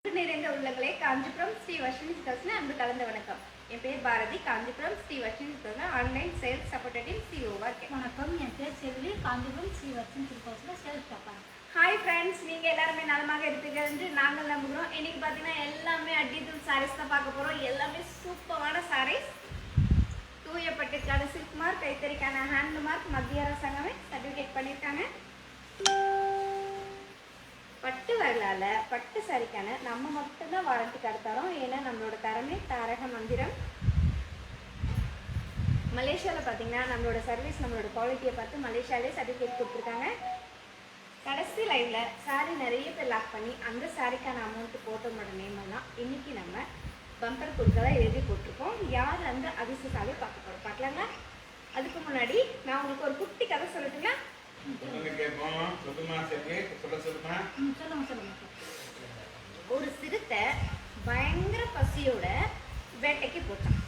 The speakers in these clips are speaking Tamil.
நிறைந்த உள்ளங்களே காஞ்சிபுரம் ஸ்ரீ வர்ஷினி சில்க்ஸ்ல அன்பு கலந்த வணக்கம். என் பேர் பாரதி. காஞ்சிபுரம் ஸ்ரீ வர்ஷினி சில்க்ஸ்ல ஆன்லைன் சேல்ஸ் சப்போர்ட்டிவ் சிஓவா இருக்கேன். வணக்கம், என் பேர் செல்வி. காஞ்சிபுரம் ஸ்ரீ வர்ஷினி சில்க்ஸ்ல சேல்ஸ் பார்ப்பேன். ஹாய் ஃப்ரெண்ட்ஸ், நீங்க எல்லாருமே நலமாக இருப்பீங்க என்று நாங்கள் நம்புகிறோம். இன்னைக்கு பார்த்தீங்கன்னா எல்லாமே அடித்தூள் சாரீஸ் தான் பார்க்க போறோம். எல்லாமே சூப்பரான சாரீஸ். தூய பட்டுக்கான சில்க் மார்க், கைத்தறிக்கான ஹேண்ட் மார்க், மத்திய அரசாங்கமே சர்டிஃபிகேட் பண்ணியிருக்காங்க. பட்டு வரலால பட்டு சாரிக்கான நம்ம மட்டும்தான் வாரண்டி கார்டு தரோம். ஏன்னா நம்மளோட தரமே தாரக மந்திரம். மலேசியாவில் பார்த்தீங்கன்னா நம்மளோட சர்வீஸ், நம்மளோட குவாலிட்டியை பார்த்து மலேசியாவிலே சர்டிஃபிகேட் கொடுத்துருக்காங்க. கடைசி லைவ்ல சாரி நிறைய பேர் லாக் பண்ணி அந்த சாரிக்கான அமௌண்ட் போட்டோமோட நேமெல்லாம் இன்னைக்கு நம்ம பம்பர் கொடுக்கதான் எழுதி போட்டிருக்கோம். யார் அந்த அதிர்ஷ்டசாலி பார்க்க போகிறோம், பார்க்கலாங்க. அதுக்கு முன்னாடி நான் உங்களுக்கு ஒரு குட்டி கதை சொல்லட்டுங்களா? ஒரு சிறுத்தை பயங்கர பசியோட வேட்டைக்கு போச்சான்.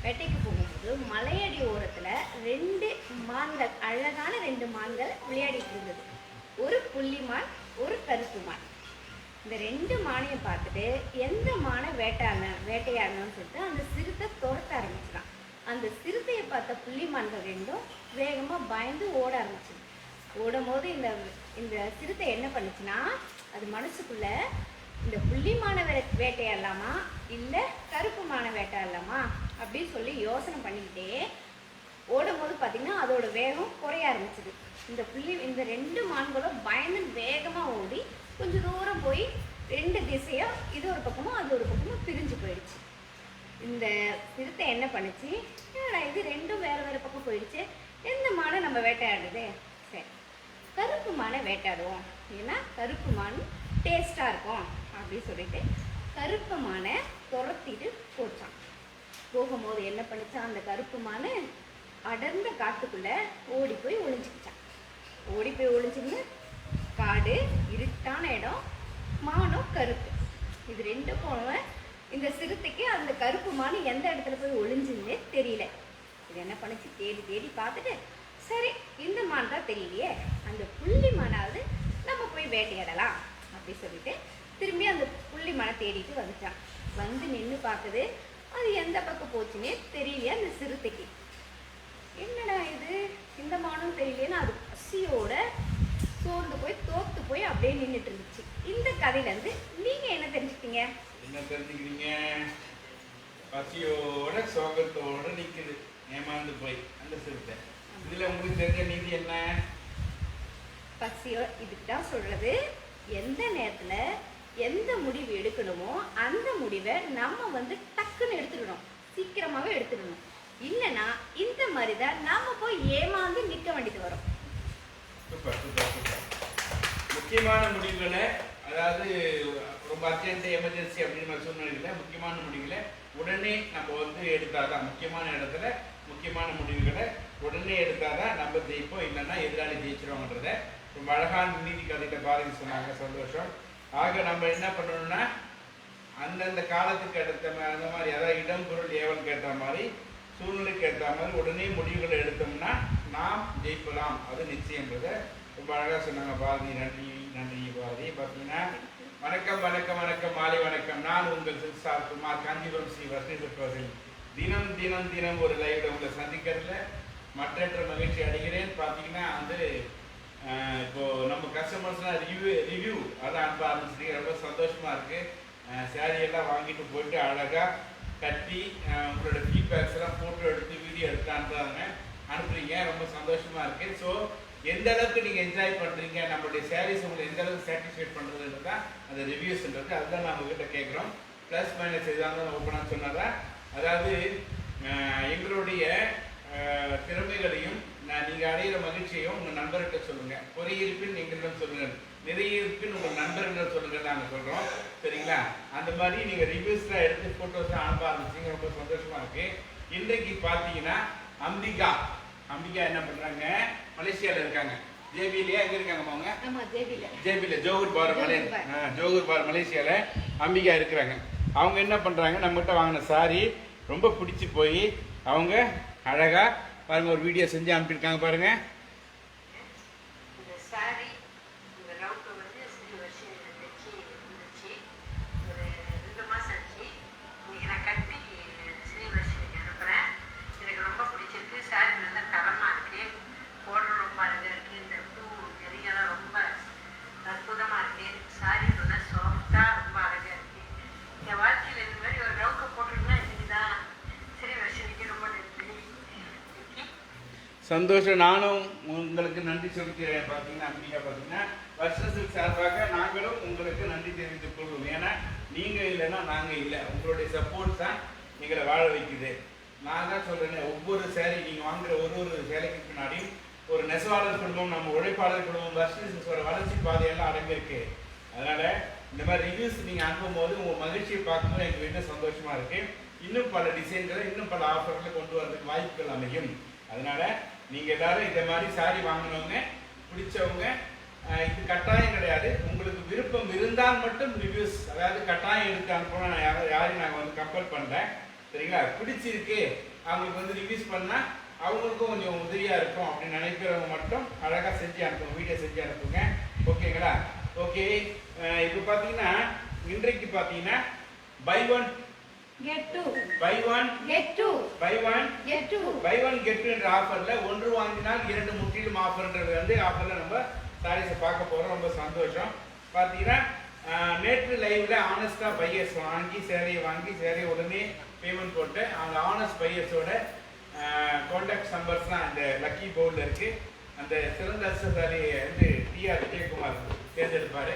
வேட்டைக்கு போகும்போது மலையடி ஓரத்துல ரெண்டு மான்கள், அழகான ரெண்டு மான்கள் விளையாடிட்டு இருந்தது. ஒரு புள்ளிமான், ஒரு கருப்பு மான். இந்த ரெண்டு மானையும் பார்த்துட்டு எந்த மானை வேட்டையாடணும்னு சொல்லிட்டு அந்த சிறுத்தை துரத்த ஆரம்பிச்சிடான். அந்த சிறுத்தையை பார்த்த புள்ளிமான்கள் ரெண்டும் வேகமா பயந்து ஓட ஆரம்பிச்சு. ஓடும் போது இந்த சிறுத்தை என்ன பண்ணுச்சுன்னா, அது மனசுக்குள்ள இந்த புள்ளிமான வேட்டையாடலாமா இல்லை கருப்பு மான வேட்டையாடலாமா அப்படின்னு சொல்லி யோசனை பண்ணிக்கிட்டே ஓடும் போது பார்த்தீங்கன்னா அதோட வேகம் குறைய ஆரம்பிச்சுது. இந்த ரெண்டு மான்களும் பயந்து வேகமாக ஓடி கொஞ்சம் தூரம் போய் ரெண்டு திசையாக இது ஒரு பக்கமும் அது ஒரு பக்கமும் பிரிஞ்சு போயிடுச்சு. இந்த சிறுத்தை என்ன பண்ணுச்சு, இது ரெண்டும் வேறு வேறு பக்கம் போயிடுச்சு, எந்த மானை நம்ம வேட்டையாடுறது, சரி கருப்பு மானை வேட்டையாடுவோம், ஏன்னா கருப்பு மான் டேஸ்ட்டாக இருக்கும் அப்படின்னு சொல்லிட்டு கருப்பு மானை துரத்திட்டு போச்சான். போகும்போது என்ன பண்ணிச்சான், அந்த கருப்பு மானை அடர்ந்த காட்டுக்குள்ளே ஓடி போய் ஒளிஞ்சிக்கிச்சான். ஓடி போய் ஒளிஞ்சுன்னு காடு, இருட்டான இடம், மானும் கருப்பு, இது ரெண்டும் போனவன் இந்த சிறுத்தைக்கு அந்த கருப்பு மான் எந்த இடத்துல போய் ஒளிஞ்சுன்னே தெரியல. இது என்ன பண்ணுச்சு, தேடி தேடி பார்த்துட்டு சரி இந்த மான் தான் தெரியலையே, அந்த புள்ளி மானாவது நம்ம போய் வேட்டையாடலாம் அப்படி சொல்லிட்டு திரும்பி அந்த புள்ளி மானை தேடிட்டு வந்துட்டான். வந்து நின்று பார்க்குது, அது எந்த பக்கம் போச்சுன்னே தெரியலையா அந்த சிறுத்தைக்கு. என்னடா இது, இந்த மானும் தெரியலையேன்னு அது பசியோட சோர்ந்து போய் தோத்து போய் அப்படியே நின்றுட்டு இருந்துச்சு. இந்த கதையிலேருந்து நீங்கள் என்ன தெரிஞ்சுக்கிட்டீங்க? என்ன தெரிஞ்சுக்கிறீங்க? பசியோட சோகத்தோட நிற்குது, ஏமாந்து போய் அந்த சிறுத்தை. இதுல உங்களுக்கு தெரிஞ்ச நீதி என்ன? பசியோ இதுக்கு தான் சொல்றது, எந்த நேரத்துல எந்த முடிவு எடுக்கணுமோ அந்த முடிவை நம்ம டக்குன்னு எடுத்துக்கணும், சீக்கிரமாவே எடுத்துக்கணும். இல்லைன்னா இந்த மாதிரி தான் நாம போய் ஏமாந்து நிற்க வேண்டியது வரும். Super super super. முக்கியமான முடிவுகளை, அதாவது ரொம்ப அர்ஜென்ட் எமர்ஜென்சி அப்படின்னு சூழ்நிலையில் முக்கியமான முடிவுகளை உடனே நம்ம எடுத்தாதான், முக்கியமான இடத்துல முக்கியமான முடிவுகளை உடனே எடுத்தாதான் நம்ம ஜெயிப்போம், இல்லைன்னா எதிராளி ஜெயிச்சிருவாங்கன்றத ரொம்ப அழகான நீதி கதையில பாரதி சொன்னாங்க. சந்தோஷம். ஆக நம்ம என்ன பண்ணணும்னா, அந்தந்த காலத்துக்கு அந்த மாதிரி, அதாவது இடம் பொருள் ஏவலுக்கு ஏற்ற மாதிரி, சூழ்நிலைக்கு ஏற்ற மாதிரி உடனே முடிவுகளை எடுத்தோம்னா நாம் ஜெயிக்கலாம், அது நிச்சயம்ன்றதை ரொம்ப அழகாக சொன்னாங்க பாரதி. நன்றி நன்றி பாரதி. பார்த்தீங்கன்னா வணக்கம் வணக்கம் வணக்கம், மாலை வணக்கம். நான் உங்கள் சில்சார் குமார், காஞ்சிபுரம் ஸ்ரீ வர்ஷினி சில்க்ஸில் தினம் தினம் தினம் ஒரு லைவ்ல உங்களை சந்திக்கிறதுல மற்றற்ற மகிழ்ச்சி அடைகிறேன். பார்த்தீங்கன்னா இப்போ நம்ம கஸ்டமர்ஸ்லாம் ரிவ்யூ அதான் அனுப்ப ஆரம்பிச்சிருக்கீங்க. ரொம்ப சந்தோஷமா இருக்கு. சேரீயெல்லாம் வாங்கிட்டு போயிட்டு அழகா கட்டி உங்களோட ஃபீட்பேக்ஸ் எல்லாம் ஃபோட்டோ எடுத்து வீடியோ எடுத்து அனுப்புறீங்க. ரொம்ப சந்தோஷமா இருக்கு. ஸோ எந்த அளவுக்கு நீங்கள் என்ஜாய் பண்ணுறீங்க, நம்மளுடைய சாரீஸ் உங்களை எந்த அளவுக்கு சாட்டிஸ்ஃபைட் பண்ணுறதுன்றது தான் அந்த ரிவ்யூஸ்ன்றது. அதுதான் நான் உங்ககிட்ட கேட்குறோம். ப்ளஸ் மைனஸ் எதாவது ஓப்பனாக சொன்னதா, அதாவது எங்களுடைய திறமைகளையும் நீங்கள் அடையிற மகிழ்ச்சியையும் உங்கள் நண்பர்கிட்ட சொல்லுங்கள். குறையிருப்பின் எங்களிடம் சொல்லுங்கள், நிறைய இருப்பின் உங்கள் நண்பர்களிடம் சொல்லுங்கள் நாங்கள் சொல்கிறோம். சரிங்களா? அந்த மாதிரி நீங்கள் ரிவ்யூஸ்லாம் எடுத்து ஃபோட்டோஸ்லாம் அனுப்ப ஆரம்பிச்சிங்க. ரொம்ப சந்தோஷமாக இருக்குது. இன்றைக்கு பார்த்தீங்கன்னா அம்பிகா என்ன பண்ணுறாங்க, மலேசியாவில் இருக்காங்க. ஜேபியிலேயே எங்கே இருக்காங்க அவங்க? ஜேபியில் ஜோகூர் பார் மலேசியாவில் அம்பிகா இருக்கிறாங்க. அவங்க என்ன பண்ணுறாங்க, நம்மகிட்ட வாங்கின சாரி ரொம்ப பிடிச்சி போய் அவங்க அழகாக பாருங்கள் ஒரு வீடியோ செஞ்சு அனுப்பியிருக்காங்க பாருங்கள். சந்தோஷம். நானும் உங்களுக்கு நன்றி சொல்லிக்கிறேன். பார்த்தீங்கன்னா அம்பிகா பார்த்தீங்கன்னா வருஷத்துக்கு சார்பாக நாங்களும் உங்களுக்கு நன்றி தெரிவித்துக் கொள்வோம். ஏன்னா நீங்கள் இல்லைன்னா நாங்கள் இல்லை. உங்களுடைய சப்போர்ட் தான் எங்களை வாழ வைக்குது. நான் தான் சொல்கிறேன், ஒவ்வொரு சேலை நீங்கள் வாங்குகிற ஒரு சேலைக்கு பின்னாடியும் ஒரு நெசவாளர் குடும்பம், நம்ம உழைப்பாளர் குடும்பம், வருஷத்தோட வளர்ச்சி பாதையெல்லாம் அடங்கியிருக்கு. அதனால் இந்த மாதிரி ரிவ்யூஸ் நீங்கள் அனுப்பும்போது உங்கள் மகிழ்ச்சியை பார்க்கும்போது எனக்கு இன்னும் சந்தோஷமாக இருக்குது. இன்னும் பல டிசைன்களை இன்னும் பல ஆஃபர்களை கொண்டு வரதுக்கு வாய்ப்புகள் அமையும். அதனால் நீங்கள் எல்லாரும் இந்த மாதிரி சாரி வாங்கினவங்க, பிடிச்சவங்க, இது கட்டாயம் கிடையாது. உங்களுக்கு விருப்பம் இருந்தால் மட்டும் ரிவ்யூஸ், அதாவது கட்டாயம் எடுத்து அனுப்பணும். நான் யாரையும் நாங்கள் வந்து கம்பல் பண்ணுறேன். சரிங்களா? பிடிச்சிருக்கு அவங்களுக்கு வந்து ரிவ்யூஸ் பண்ணால் அவங்களுக்கும் கொஞ்சம் உதவியாக இருக்கும் அப்படின்னு நினைக்கிறவங்க மட்டும் அழகாக செஞ்சு அனுப்புங்க, வீடியோ செஞ்சு அனுப்புங்க. ஓகேங்களா? ஓகே. இப்போ பார்த்தீங்கன்னா இன்றைக்கு பார்த்தீங்கன்னா பை ஒன் கெட் டூ என்ற ஆஃபரில் ஒன்று வாங்கினால் 2 முற்றிலும் ஆஃபர்ன்றது வந்து ஆஃபரில் நம்ம சாரீஸை பார்க்க போகிறோம். ரொம்ப சந்தோஷம். பார்த்தீங்கன்னா நேற்று லைவ்ல ஆனஸ்டாக பையர்ஸ் வாங்கி சேலையை உடனே பேமெண்ட் போட்டு அந்த ஆனஸ்ட் பையர்ஸோட கான்டாக்ட் நம்பர்ஸ்லாம் அந்த லக்கி போர்டில் இருக்குது. அந்த சிறந்த சாரியை வந்து டிஆர் விஜயகுமார் தேர்ந்தெடுப்பார்.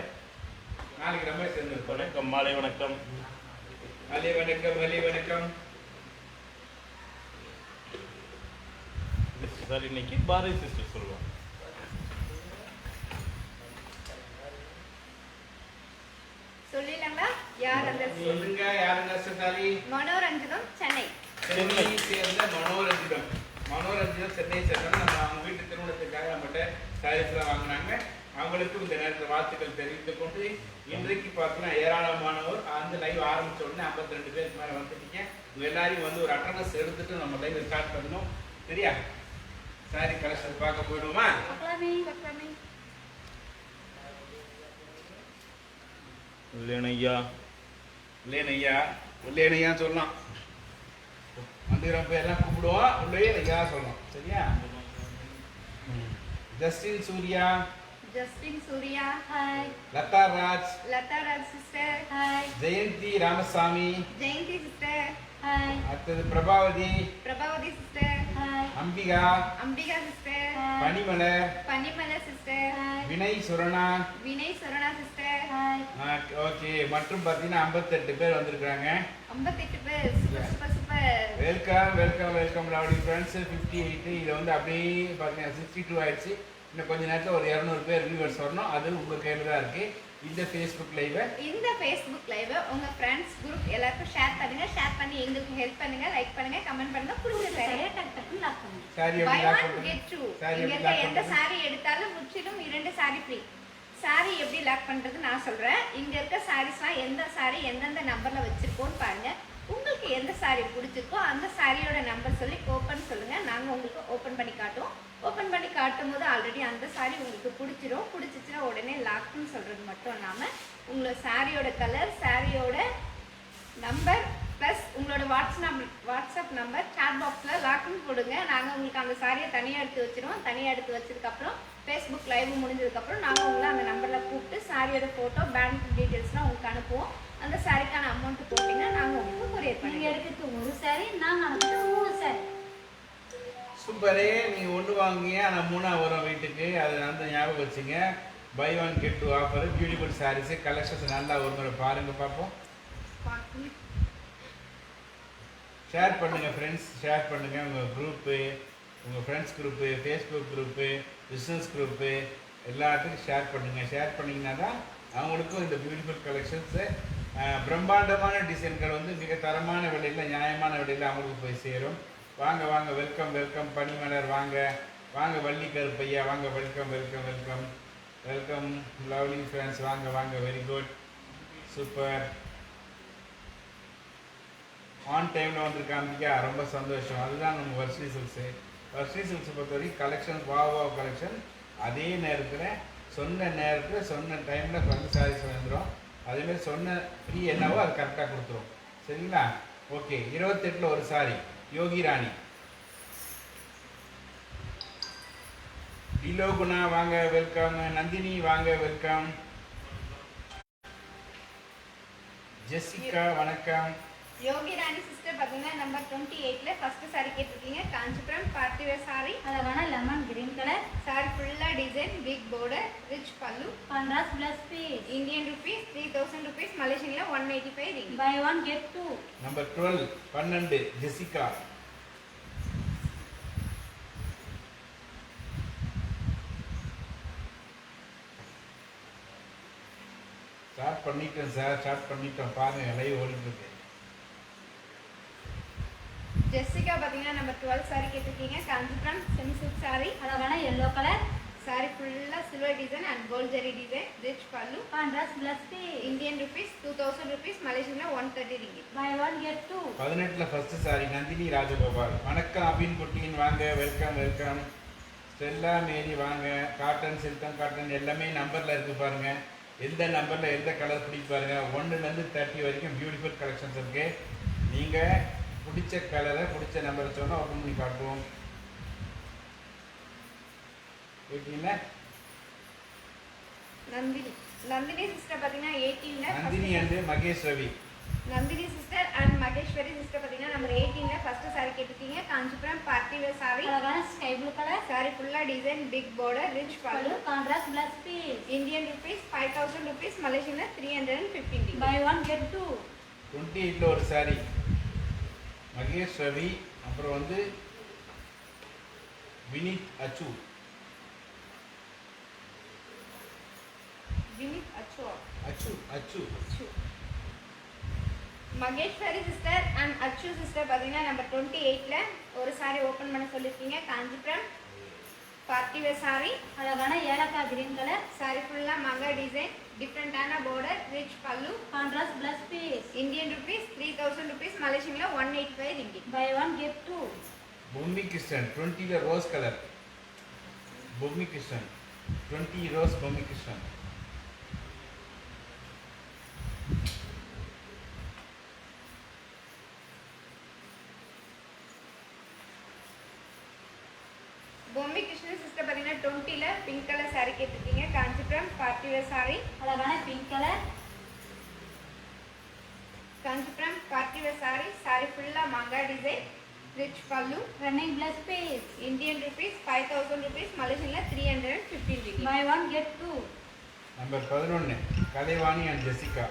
நாளைக்கு ரொம்ப தேர்ந்தெடுப்பார். வணக்கம், மாலை வணக்கம். மலை வணக்கம். சார் இன்னைக்கு பாரதி சிஸ்டர் சொல்லுவோம். சொல்லிடலாங்களா? யார் அந்த சொல்லுங்க. யாருங்க சாரி? மனோரஞ்சிதம், சென்னை. சென்னையை சேர்ந்த மனோரஞ்சிதம் சென்னையை சேர்ந்தவங்க. நம்ம அவங்க வீட்டு திருமணத்துக்காக நம்மகிட்ட சாரீஸ்லாம் வாங்கினாங்க. அவங்களுக்கும் இந்த நேரத்தில் வாழ்த்துக்கள் தெரிவித்துக் கொண்டு இன்றைக்கு பார்த்தீங்கன்னா ஏராளமானவர் அந்த லைவ் ஆரம்பித்த உடனே 52 பேருக்கு மேலே வந்துட்டீங்க. உங்கள் எல்லாரையும் வந்து ஒரு அட்டனஸ் எடுத்துட்டு நம்ம லைவ் ஸ்டார்ட் பண்ணணும். சரியா? சாரி கலெக்ஷன் பார்க்க போயிடுவோமா? இல்லையா சொல்லலாம். வந்துக்கிறப்ப எல்லாம் கூப்பிடுவோம். உள்ளே ஐயா சொல்லலாம். சரியா? Justin Surya, hi. Latha Raj sister, hi. Jayanthi Ramasamy, sister, hi. அடுத்தது Prabhavathi sister, hi. Ambika sister, Panimalar sister, Vinay Surana sister, hi. Okay. மற்றும் பார்த்தீங்கன்னா 58 பேர் வந்திருக்காங்க. 58 பேர். சூப்பர். Welcome lovely friends. 58 இதை வந்து அப்படியே பார்த்தீங்கன்னா 62 ஆயிடுச்சு. இன்னும் கொஞ்ச நேரத்தில் ஒரு 200 பேர் வியூவர்ஸ் வரணும். அது உங்கள் கையில் தான் இருக்குது. இந்த ஃபேஸ்புக் லைவை உங்கள் ஃப்ரெண்ட்ஸ் குரூப் எல்லாருக்கும் ஷேர் பண்ணி எங்களுக்கு ஹெல்ப் பண்ணுங்க, லைக் பண்ணுங்க, கமெண்ட் பண்ணுங்க. எந்த சாரி எடுத்தாலும் முற்றிலும் 2 சாரி ஃப்ரீ. சாரி எப்படி லாக் பண்றது நான் சொல்றேன். இங்க இருக்க சாரீஸ்லாம் எந்த சாரி எந்தெந்த நம்பர்ல வச்சிருக்கோன்னு பாருங்க. உங்களுக்கு எந்த சாரி பிடிச்சிருக்கோ அந்த சாரியோட நம்பர் சொல்லி ஓப்பன் சொல்லுங்க. நாங்க உங்களுக்கு ஓப்பன் பண்ணி காட்டுவோம். ஓப்பன் பண்ணி காட்டும் போது ஆல்ரெடி அந்த சாரி உங்களுக்கு பிடிச்சிச்சுன்னா உடனே லாக்னு சொல்றது மட்டும் இல்லாம உங்களோட சாரியோட கலர், சாரியோட நம்பர் ப்ளஸ் உங்களோட வாட்ஸ்அப் நம்பர் சாட் பாக்ஸில் லாக்னு போடுங்க. நாங்கள் உங்களுக்கு அந்த சாரியை தனியாக எடுத்து வச்சிருவோம். தனியாக எடுத்து வச்சதுக்கப்புறம் ஃபேஸ்புக் லைவ் முடிஞ்சதுக்கப்புறம் நாங்கள் உங்களை அந்த நம்பரில் கூப்பிட்டு சாரியோட ஃபோட்டோ, பேங்க் டீட்டெயில்ஸ்லாம் உங்களுக்கு அனுப்புவோம். அந்த சாரிக்கான அமௌண்ட் போட்டிங்கன்னா நாங்கள் உங்களுக்கு கொரியர் பண்ணி எடுக்கிறது ஒரு சாரி, நாங்கள் அனுப்புறது 3 சாரி. சூப்பரே. நீங்கள் ஒன்று வாங்குங்க, ஆனால் 3 வரும் வீட்டுக்கு. அது அந்த ஞாபகம் வச்சுங்க. Buy one get two offer. Beautiful sarees collections நல்லா ஒரு முறை பாருங்கள், பார்ப்போம். ஷேர் பண்ணுங்கள் ஃப்ரெண்ட்ஸ், ஷேர் பண்ணுங்கள். உங்கள் குரூப்பு, உங்கள் friends group, Facebook group, business group எல்லாத்துக்கும் ஷேர் பண்ணுங்கள். ஷேர் பண்ணிங்கன்னா தான் அவங்களுக்கும் இந்த பியூட்டிஃபுல் கலெக்ஷன்ஸு, பிரம்மாண்டமான டிசைன்கள் வந்து மிக தரமான விலையில், நியாயமான விலையில் அவங்களுக்கு போய் சேரும். வாங்க. வெல்கம் பனிமலர். வாங்க வள்ளி கருப்பையா. வாங்க. Welcome lovely friends. வாங்க. Very good, super. ஆன் டைமில் வந்திருக்காங்க. ரொம்ப சந்தோஷம். அதுதான் நம்ம வர்ஷி சில்க்ஸை பொறுத்த வரைக்கும் கலெக்ஷன் வாவ் கலெக்ஷன். அதே நேரத்தில் சொன்ன டைமில் வந்து சாரீஸ் வந்துடும். அதேமாதிரி சொன்ன ஃப்ரீ என்னவோ அது கரெக்டாக கொடுத்துரும். சரிங்களா? ஓகே. 28 ஒரு சாரி. யோகி ராணி. டிலோகுணா வாங்க, வெல்கம். நந்தினி வாங்க, வெல்கம். ஜெசிகா வணக்கம். யோகி ராணி சிஸ்டர் பார்த்தீங்கன்னா நம்பர் 28ல ஃபர்ஸ்ட் சாரி கேட்டிருக்கீங்க. Kanchipuram party wear sorry. அழகான லெமன் கிரீன் கலர். சாரி ஃபுல்லா டிசைன், பிக் border, ரிச் பல்லு. Contrast plus piece. Indian rupees 3000 rupees, மலேசியன்ல 185 ringgit. Buy one get two. Number 12 12 Jessica. Start பண்ணிட்டேன் சார், ஸ்டார்ட் பண்ணிட்டோம். பாருங்க லைவ் ஓடிட்டு இருக்கு. ஜெசிகா பார்த்தீங்கன்னா நம்பர் 12 சாரி கேட்டிருக்கீங்க. Kanchipuram semi silk sorry. அழகான எல்லோ கலர். சாரி ஃபுல்லா silver design and gold zari design, rich பல்லு. Contrast plus piece. Indian rupees 2000 rupees, மலேசியன்ல 130 ringgit. Buy one get two. 18ல ஃபர்ஸ்ட் சாரி நந்தினி ராஜகோபால். வணக்கம் அபின் குட்டின், வாங்க, வெல்கம் வெல்கம். ஸ்டெல்லா மேரி வாங்க. காட்டன், சில்கம் காட்டன் எல்லாமே நம்பர்ல இருக்கு பாருங்க. எந்த நம்பர்ல எந்த கலர் பிடிக்க பாருங்க. 1லேருந்து 30 வரைக்கும் பியூட்டிஃபுல் கலெக்ஷன்ஸ் இருக்கு. நீங்க பிடிச்ச கலரை பிடிச்ச நம்பரை சொன்னா ஓப்பன் பண்ணி காட்டுவோம். ஓகேங்களா? நந்தினி சிஸ்டர் பார்த்தீங்கன்னா 18ல Nandini and Mahesh Ravi. Nandini sister and Maheswari sister பார்த்தீங்கன்னா நம்பர் 18ல ஃபர்ஸ்ட் சாரி கேட்டிருக்கீங்க. Kanchipuram party wear sorry. அழகான ஸ்கை ப்ளூ கலர். சாரி ஃபுல்லா டிசைன், பிக் border, ரிச் பல்லு. Contrast plus piece. Indian rupees 5000 rupees, மலேசியன்ல 315 ringgit. Buy one get two. 28ல ஒரு சாரி மகேஷ் ரவி. அப்புறம் வந்து வினித் அச்சு. வினித் அச்சு. Achu Achu Achu. Maheswari sister and Achu sister பார்த்தீங்கன்னா நம்பர் 28ல ஒரு சாரி ஓப்பன் பண்ண சொல்லியிருக்கீங்க. Kanchipuram party wear sorry. அழகான ஏலக்காய் கிரீன் கலர். சாரி ஃபுல்லா மங்கா டிசைன், டிஃப்ரெண்டான border, ரிச் பல்லு. Contrast plus piece. Indian rupees 3000 rupees, மலேசியன்ல 185 ringgit. Buy one get two. Bommi Krishnan 20ல rose colour. Bommi Krishnan 20 rose Bommi Krishnan. Bommi Krishnan sister பார்த்தீங்கன்னா 20ல பிங்க் கலர் சாரி கேட்டிருக்கீங்க. Kanchipuram party wear sorry. அழகான pink colour. Kanchipuram party wear sorry. Sari ஃபுல்லா மங்கா design, rich pallu. Running plus piece. Indian rupees 5000 rupees, மலேசியன்ல 315 ringgit. Buy one get two. Number 11 Kalaivani and Jessica.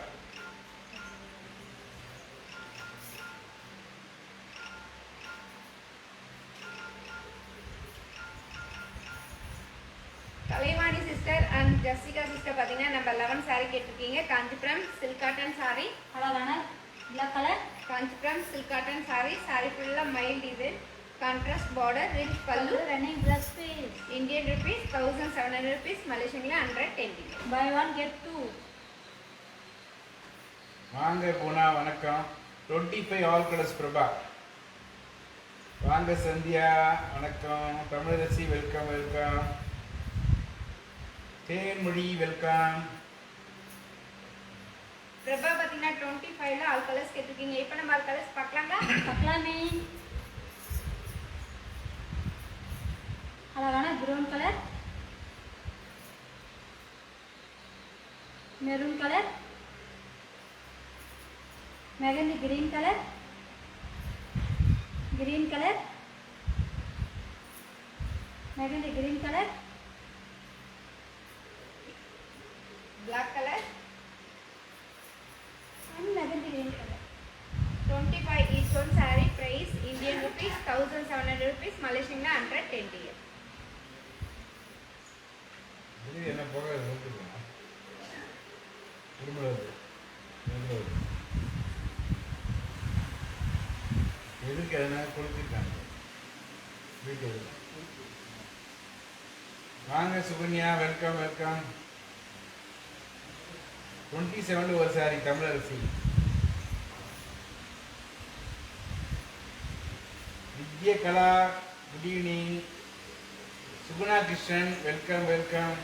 Kalaivani sister and Jessica sister பார்த்தீங்கன்னா நம்பர் 11 சாரி கேட்டிருக்கீங்க. Kanchipuram silk cotton sorry. அழகான black colour. Kanchipuram silk cotton sari. Sari ஃபுல்லா மைல் design, contrast border, rich pallu. Running plus piece. Indian rupees 1700 rupees, மலேசியன்ல 110 ringgit. Buy one get two. வாங்க குணா, வணக்கம். 25 ஆல் கலர்ஸ் பிரபா. வாங்க சந்தியா, வணக்கம். Tamilarasi welcome welcome. Thenmozhi welcome. Prabha பார்த்தீங்கன்னா 25ல ஆல் கலர்ஸ் கேட்டிருக்கீங்க. இப்போ நம்ம ஆல் கலர்ஸ் பார்க்கலாங்களா? பார்க்கலாமே. அழகான brown colour, maroon colour, mehndi green colour, green colour, mehndi green colour, black colour and mehndi green colour. 25 each one saree price Indian rupees 1700 rupees, Malaysian 110 ringgit. இது என்ன போக வந்துருக்கா திரும்ப எதுக்கு எதனா கொடுத்துருக்காங்க வீட்டு. வாங்க சுகன்யா, வெல்கம் வெல்கம். 27 ஒரு sari Tamilarasi. Vidyakala, good evening. Suguna Krishnan, welcome welcome.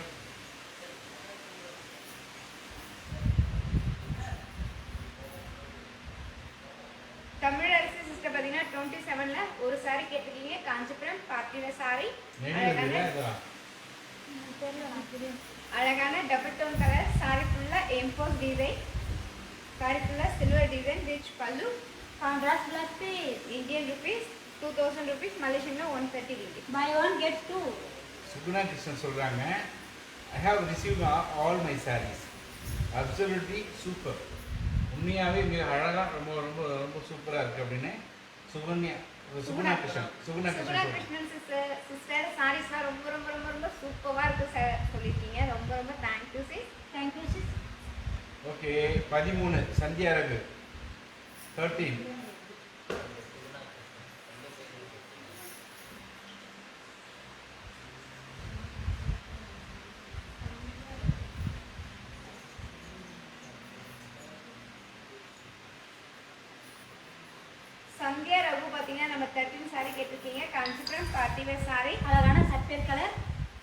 Tamilarasi sister பார்த்தீங்கன்னா 27ல ஒரு சாரி கேட்டிருக்கீங்க. காஞ்சிபுரம் பார்ட்டில சாரி. அழகான டபுள் டோன் கலர். சாரி ஃபுல்லா எம்போஸ் டிசைன். சாரி ஃபுல்லா silver design, rich pallu. Contrast blouse piece. Indian rupees 2000 rupees, Malaysian 130 ringgit. Buy one get two. Suguna Krishnan சொல்கிறாங்க, I have receive all my sarees. Absolutely super. உண்மையாகவே மிக அழகாக ரொம்ப ரொம்ப ரொம்ப சூப்பராக இருக்குது அப்படின்னு சுகுணா கிருஷ்ணன் கிருஷ்ணன் சிஸ்டர் சாரீஸ்லாம் ரொம்ப ரொம்ப ரொம்ப ரொம்ப சூப்பராக இருக்கு சொல்லியிருக்கீங்க. ரொம்ப ரொம்ப thank you sis. Thank you sis. Okay. 13 Sandhya Raghu 13. Sandhya Raghu பார்த்தீங்கன்னா நம்ம 13 சாரி கேட்டிருக்கீங்க. Kanchipuram party wear sorry. அழகான சப்பேர் கலர்.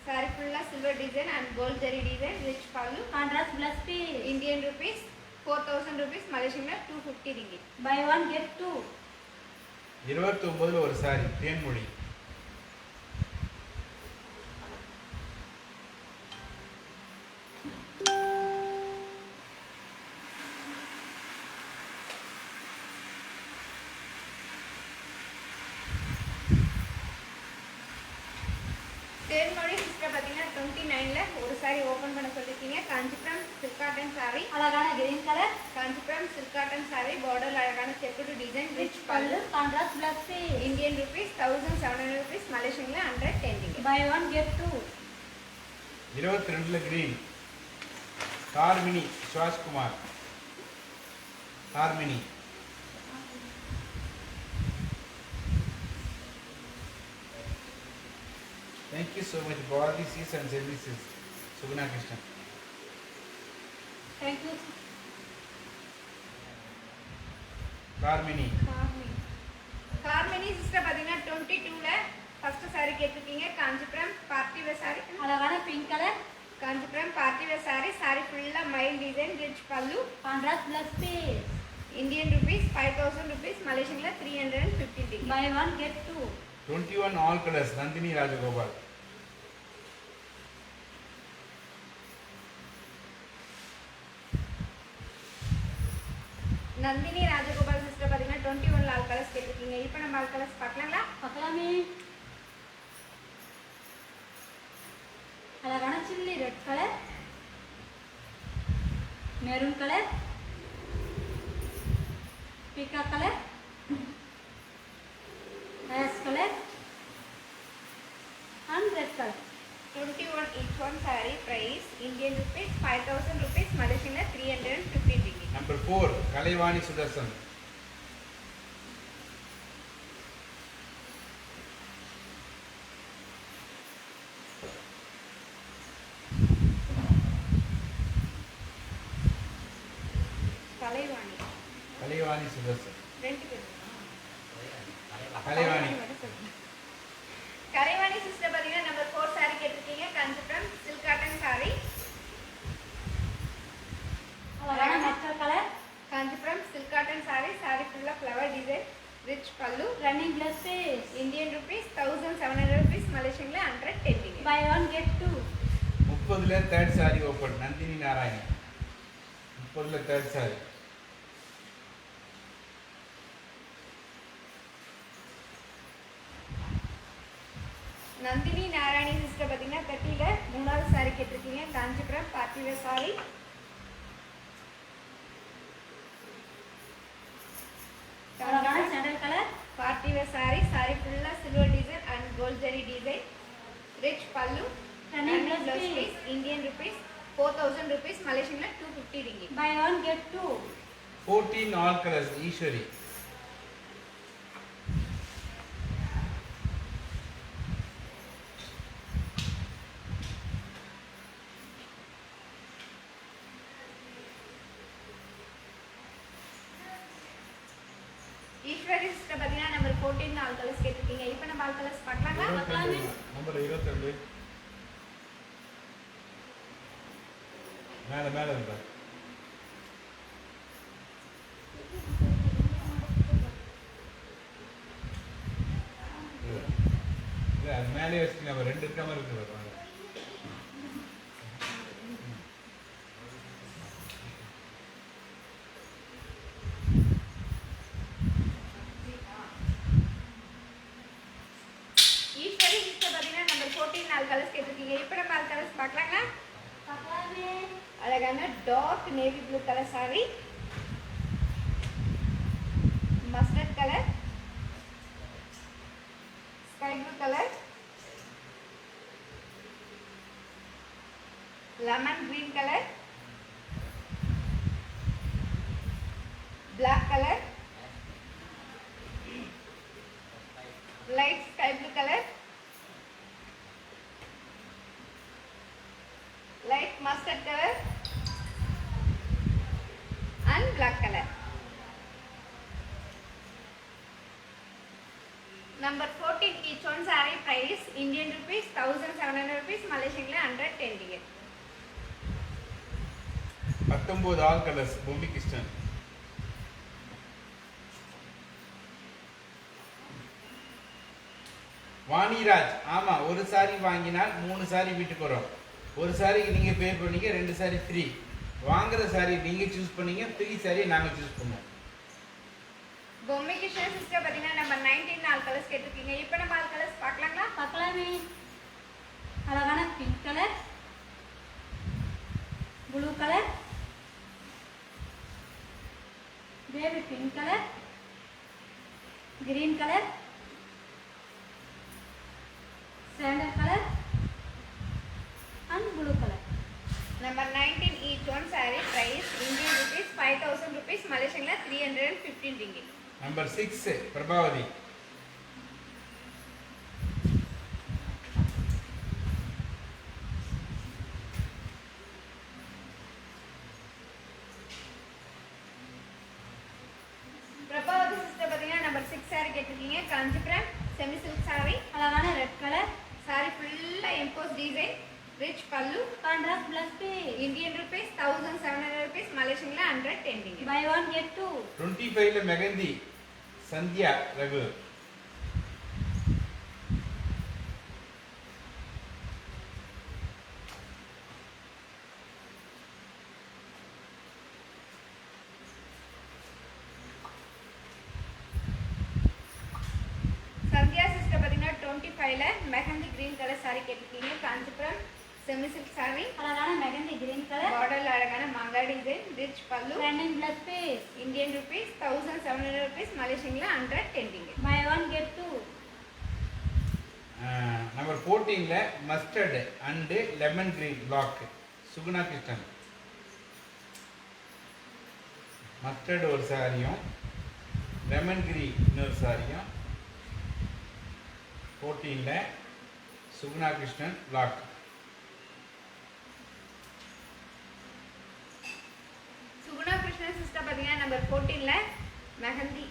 சாரி ஃபுல்லாக silver design and gold zari design, rich pallu. Contrast blouse piece. Indian rupees 4000 rupees, Malaysian 250 ringgit. Buy one get two. 29 ஒரு சாரி தேன்மொழி. தேன்மொழி சிஸ்டர் பார்த்தீங்கன்னா 29ல ஒரு சாரி ஓப்பன் பண்ண சொல்லியிருக்கீங்க. Kanchipuram silk cotton sorry. அழகான green color. Kanchipuram silk cotton sorry, border அழகான checked design, rich pallu. Contrast blouse piece. Indian rupees 1700 rupees, Malaysian 110 ringgit. Buy one get two. 22 green Karmini Suvashkumar. Karmini Thank you so much for all these and services. Suguna Krishnan. Thank you. Carmini. Karmini sister பார்த்தீங்கன்னா 22ல ஃபர்ஸ்ட் சாரி கேட்டிருக்கீங்க. Kanchipuram party wear sorry. அழகான pink color. Kanchipuram party wear sorry. Sorry ஃபுல்லாக mile design, rich pallu. Contrast blouse piece. Indian rupees 5000 rupees, Malaysian 350 ringgit. Buy one get two. 21 all colors. Nandini Rajagopal. Nandini Rajagopal sister பார்த்தீங்கன்னா 21 ஆல் கலர்ஸ் கேட்டிருக்கீங்க. இப்போ நம்ம ஆல் கலர்ஸ் பார்க்கலாங்களா? பார்க்கலாமே. அழகான chilli red colour, maroon colour, பீக்கா colour, ash colour and red color. 21 each one saree price Indian rupees 5000 rupees, Malaysian 350 ringgit. Number 4 Kalaivani Sudarshan. Kalaivani Kalaivani Sudarshan. ரெண்டு பேர் Kalaivani. கலைவாணி சிஸ்டர் பார்த்தீங்கன்னா நம்பர் 4 saree கேட்டிருக்கீங்க. Kanchipuram silk cotton saree. அழகான mustard colour, Kanchipuram silk cotton saree. saree ஃபுல்லாக flower design, rich pallu. Running blouse piece. Indian rupees 1700 rupees, Malaysian 110 ringgit. Buy one get two. 30ல third saree open. Nandini Narayan. 30ல third saree. Nandini Narayani sister பார்த்தீங்கன்னா 30ல மூணாவது சாரி கேட்டிருக்கீங்க. Kanchipuram party wear sorry. அழகான sandal colour, party wear sorry. Sorry ஃபுல்லாக silver design and gold zari design, rich pallu. Running Running blouse blouse piece. piece, Indian rupees 4000 rupees, Malaysian 250 ringgit. buy one get two. 14 all colors. Ishwari. Eswari sister பார்த்தீங்கன்னா நம்பர் 14 ஆல் கலர்ஸ் கேட்டிருக்கீங்க. இப்போ நம்ம ஆல் கலர்ஸ் பார்க்கலாங்களா? பார்க்கலாமே. நம்பர் 22 மேல இருந்தா இல்ல அது மேலே வச்சு நம்ம ரெண்டு இருக்க மாதிரி இருக்குது. கலர்ஸ் பார்க்கலாங்களா? பார்க்கலாமே. அழகான dark navy blue colour sari, mustard colour, sky blue colour, lemon green colour, black color, light sky blue color, light mustard color and black color. Number 14 each one saree price Indian rupees 1700 rupees, Malaysian 110 ringgit. 19 all colors பூமி கிருஷ்ணன். வாணிராஜ், ஆமா ஒரு சாரி வாங்கினால் 3 சாரி வீட்டுக்கு வரும். ஒரு சாரிக்கு நீங்க பே பண்ணீங்க, 2 சாரி ஃப்ரீ. வாங்குற சாரி நீங்க சூஸ் பண்ணீங்க, 3 சாரி நாங்க சூஸ் பண்ணுவோம். பொம்மை கிருஷ்ணன் சிஸ்டர் பார்த்தீங்கன்னா நம்பர் 19 நாலு கலர்ஸ் கேட்டிருக்கீங்க. இப்போ நம்ம ஆல் கலர்ஸ் பார்க்கலாங்களா? பார்க்கலாமே. அழகான pink colour, blue colour, baby pink colour, green colour, sandal colour and blue colour. Number 19 each one saree price Indian rupees 5000 rupees, Malaysian 315 ringgit. Number 6 Prabhavathi. Prabhavathi sister பார்த்தீங்கன்னா நம்பர் 6 saree கேட்டிருக்கீங்க. காஞ்சிபுரம் செமி சில்க் saree, அழகான ரெட் கலர், saree ஃபுல்லா எம்போஸ் டிசைன், ரிச் பல்லு, கான்ட்ராஸ்ட் பிளஸ் பே. Indian rupees 1700 rupees, Malaysian 110 ringgit. Buy one get two. 25ல மெகந்தி சந்தியா ரகு. சந்தியா சிஸ்டர் பார்த்தீங்கன்னா 25ல மெஹந்தி கிரீன் கலர் saree கேட்டிருக்கீங்க. காஞ்சிபுரம் செமி சில்க் saree, அழகான மெகந்தி கிரீன் கலர், பார்டர்ல அழகான மங்கா design, rich pallu, trending plus பே. Indian rupees 1700 rupees, Malaysian 110 ringgit. Buy one get two. Number 14ல mustard and lemon green black Suguna Krishnan. Mustard ஒரு சாரியும் லெமன் கிரீன் இன்னொரு சாரியும் 14ல சுகுணா கிருஷ்ணன் பிளாக். சுகுணா கிருஷ்ணன் சிஸ்டர் பார்த்தீங்கன்னா நம்பர் 14ல மெஹந்தி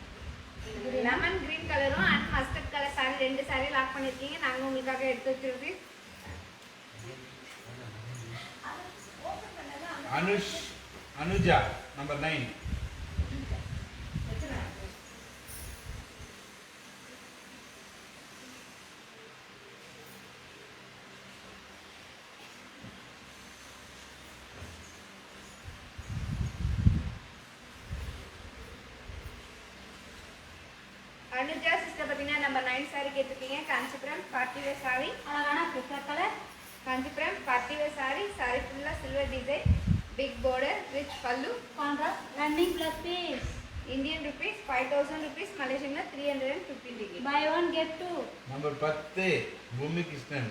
லெமன் கிரீன் கலரும் அண்ட் மஸ்டர்ட் கலர் saree ரெண்டு saree லாக் பண்ணியிருக்கீங்க. நாங்கள் உங்களுக்காக எடுத்து வச்சிருக்கு. அனுஜா நம்பர் 9. அனுஜா சிஸ்டர் பார்த்தீங்கன்னா நம்பர் 9 saree கேட்டிருக்கீங்க. காஞ்சிபுரம் பார்ட்டி வேர் saree, அழகான biscuit colour, Kanchipuram party wear saree, saree ஃபுல்லாக silver design, big border, rich பல்லு, கான்ட்ராஸ்ட் ரன்னிங் பிளஸ் பே. Indian rupees 5000 rupees, Malaysian 315 ringgit. Buy one get two. Number 10 Bhoomi Krishnan.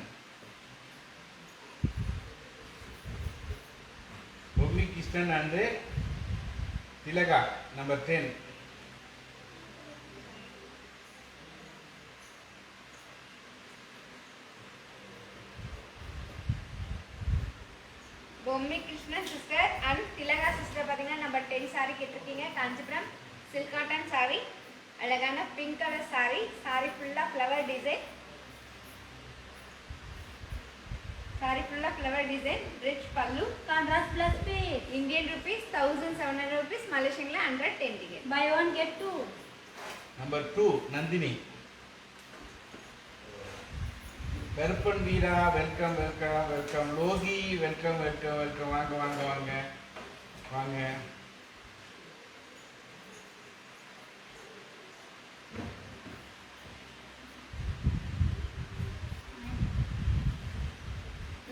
Bhoomi Krishnan and Thilaga number 10. Bommi Krishnan sister and Thilaga sister பார்த்தீங்கன்னா நம்பர் 10 saree கேட்டிருக்கீங்க. காஞ்சிபுரம் சில்க் காட்டன் saree, அழகான பிங்க் கலர் saree, saree ஃபுல்லாக ஃப்ளவர் டிசைன், saree ஃபுல்லாக ஃப்ளவர் டிசைன், ரிச் பல்லு, கான்ட்ராஸ்ட் பிளஸ் பே. Indian rupees 1700 rupees, Malaysian 110 ringgit. Buy one get two. Number 2 Nandini. Karuppan Veera welcome welcome welcome. Logi welcome welcome welcome. வாங்க வாங்க வாங்க வாங்க.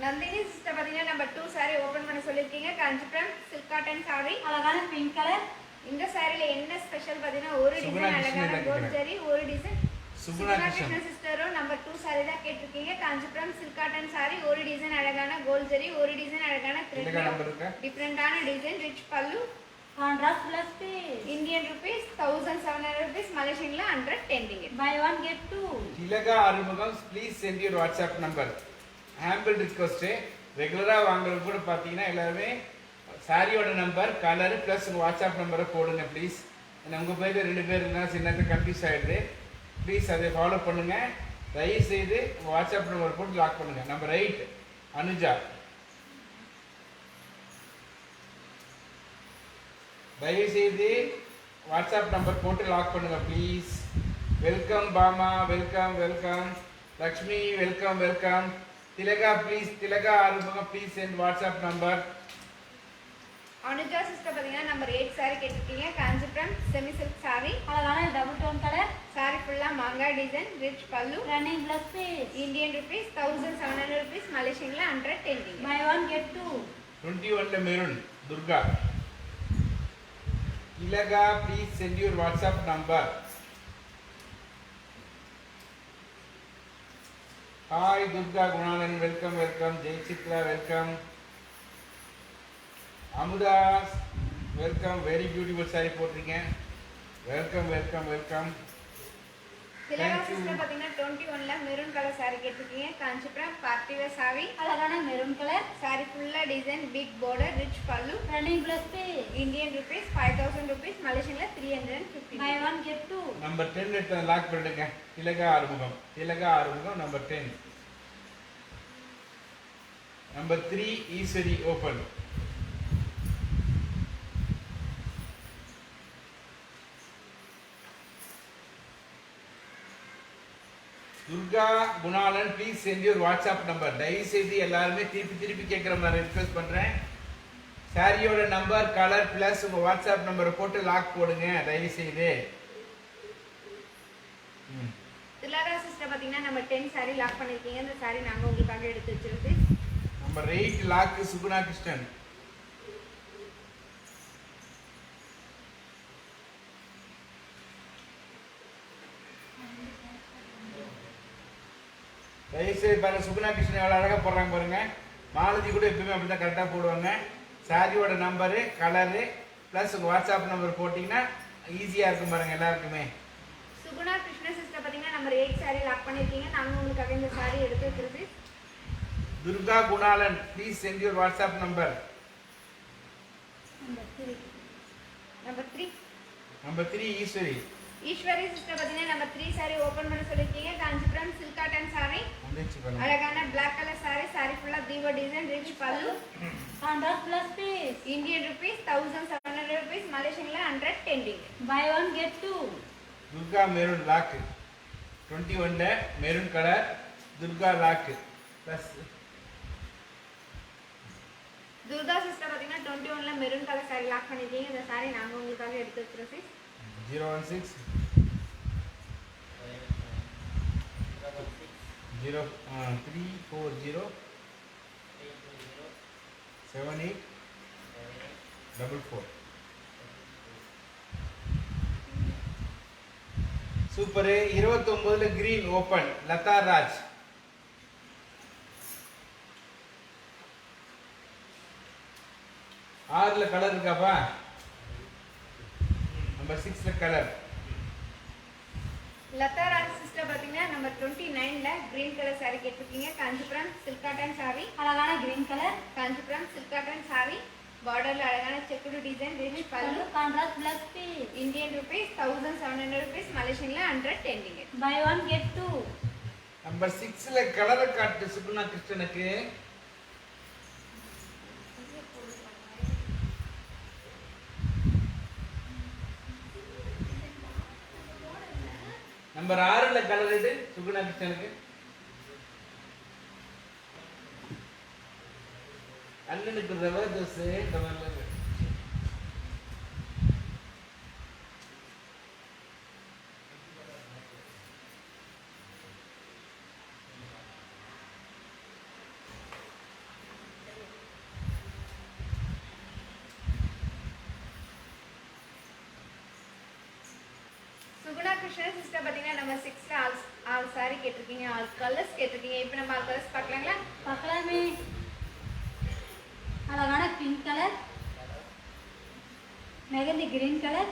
நந்தினி சிஸ்டர் பார்த்தீங்கன்னா நம்பர் 2 saree ஓபன் பண்ண சொல்லியிருக்கீங்க. Kanchipuram silk cotton saree. அழகான பிங்க் கலர். இந்த சாரில என்ன ஸ்பெஷல் பார்த்தீங்கன்னா ஒரு டிசைன் அழகான கோல்ட் ஜரி, ஒரு டிசைன் சுகுணா கிருஷ்ண சிஸ்டரும் நம்பர் 2 saree தான் கேட்டிருக்கீங்க. காஞ்சிபுரம் சில்க் காட்டன் saree, ஒரு டிசைன் அழகான கோல்ட் ஜரி, ஒரு டிசைன் அழகான த்ரெட், டிஃபரெண்டான டிசைன், ரிச் பல்லு, contrast plus piece. Indian rupees 1700 rupees, மலேசியன்ல 110 ringgit. Buy 1 get 2. Thilaga Arumugam please send your WhatsApp number. Humble request. ரெகுலரா வாங்குறது கூட பாத்தீங்கன்னா எல்லாருமே சாரியோட நம்பர், கலர் ப்ளஸ் உங்கள் வாட்ஸ்அப் நம்பரை போடுங்க ப்ளீஸ். உங்கள் பேருக்கு 2 பேர் இருந்தால் சின்ன கன்ஃபியூஸ் ஆகிடுது. ப்ளீஸ் அதை ஃபாலோ பண்ணுங்கள். தயவு செய்து உங்கள் வாட்ஸ்அப் நம்பர் போட்டு லாக் பண்ணுங்கள். நம்பர் 8 அனுஜா. தயவு செய்து வாட்ஸ்அப் நம்பர் போட்டு லாக் பண்ணுங்கள் please. Welcome Bama, welcome welcome. Lakshmi welcome welcome. Thilaga please, Thilaga Arumugam please send WhatsApp number. Anuja sister பார்த்தீங்கன்னா நம்பர் 8 saree கேட்டிருக்கீங்க. காஞ்சிபுரம் செமி சில்க் saree, அழகான டபுள் டோன் கலர். saree ஃபுல்லா மாங்காய் design, rich pallu, running plus piece. Indian rupees 1700 rupees, மலேசியன்ல 110 ringgit. Buy 1 get 2. 21 maroon Durga. Thilaga please send your WhatsApp number. Hi Durga Gunalan welcome welcome. Jayachitra welcome. Amudha welcome. Very beautiful sari போட்டிருக்கீங்க. Welcome welcome welcome. Thilaga sister பார்த்தீங்கன்னா 21ல மெரூன் கலர் saree கேட்டிருக்கீங்க. காஞ்சிபுரம் பார்ட்டி வேர் saree, அழகான மெரூன் கலர். saree ஃபுல்லா design, big border, rich pallu, running plus piece. Indian rupees 5000 rupees, மலேசியன்ல 350. Buy 1 get 2. நம்பர் 10 எடுத்து லாக் பண்ணிடுங்க. Thilaga Arumugam, Thilaga Arumugam number 10. Number 3 Eswari open. Durga Kunalan please send your WhatsApp number. தயவு செய்து எல்லாருமே திருப்பி திருப்பி கேட்குற மாதிரி ரிக்வெஸ்ட் பண்ணுறேன். சாரியோட நம்பர், கலர் ப்ளஸ் உங்கள் வாட்ஸ்அப் நம்பரை போட்டு லாக் போடுங்க தயவு செய்து. திலகா சிஸ்டர் பார்த்தீங்கன்னா நம்பர் 10 saree லாக் பண்ணியிருக்கீங்க. இந்த saree நாங்கள் உங்களுக்காக எடுத்து வச்சிருக்கு. Number 8 lock Suguna Krishnan. தயவுசெய்து பாருங்க சுகுணா கிருஷ்ணன் எவ்வளோ அழகாக போடுறாங்க பாருங்க. மாலதி கூட எப்பவுமே அப்படி தான் கரெக்டாக போடுவாங்க. சாரியோட நம்பரு, கலரு ப்ளஸ் உங்கள் வாட்ஸ்அப் நம்பர் போட்டிங்கன்னா ஈஸியாக இருக்கும் பாருங்க எல்லாருக்குமே. சுகுணா கிருஷ்ண சிஸ்டர் பார்த்தீங்கன்னா நம்பர் 8 saree லாக் பண்ணியிருக்கீங்க. நாங்கள் உங்களுக்காக இந்த saree எடுத்து வச்சிருக்கு. Durga Kunalan please send your WhatsApp number. Number 3 number 3 Eswari. Eswari sister பார்த்தீங்கன்னா நம்பர் 3 saree ஓப்பன் பண்ண சொல்லியிருக்கீங்க. காஞ்சிபுரம் சில்க் காட்டன் saree, வந்துச்சு பாருங்க. அழகான black color saree, saree ஃபுல்லா தீப டிசைன், ரிச் பல்லு, contrast plus piece. Indian rupees 1700 rupees, மலேசியன்ல 110 ringgit. Buy 1 get 2. Durga maroon lock 21ல maroon colour Durga lock plus. Durga sister பார்த்தீங்கன்னா 21ல மெரூன் கலர் saree லாக் பண்ணியிருக்கீங்க. இந்த saree நாங்கள் உங்களுக்காக எடுத்து வச்சிருக்கோம். 016 340 7844. சூப்பர். 29ல கிரீன் ஓபன் லதா ராஜ். ஆறுல கலர் இருக்காப்பா. நம்பர் 6ல கலர். லதா ராஜ் சிஸ்டர் பார்த்தீங்கன்னா நம்பர் 29ல கிரீன் கலர் saree கேட்டிருக்கீங்க. காஞ்சிபுரம் சில்க் காட்டன் saree, அழகான green colour. Kanchipuram silk cotton saree, பார்டர்ல அழகான செக்குடு டிசைன், ரிச் பல்லு, contrast plus piece. Indian rupees 1700 rupees, மலேசியன்ல 110 ringgit. Buy 1 get 2. நம்பர் 6ல கலரை காட்டு சுகுணா கிருஷ்ணனுக்கு. நம்பர் 6ல கலர் எடு சுகுணா கிருஷ்ணனுக்கு. அண்ணனுக்கு ரவா தோசை இந்த மாதிரிலாம் இருக்கு. கிருஷ்ணன் சிஸ்டர் பார்த்தீங்கன்னா நம்ம 6ல ஆல் சாரி கேட்டிருக்கீங்க, ஆல் கலர்ஸ் கேட்டிருக்கீங்க. இப்போ நம்ம ஆல் கலர்ஸ் பார்க்கலாங்களா? பார்க்கலாமே. அழகான pink colour, mehndi green colour,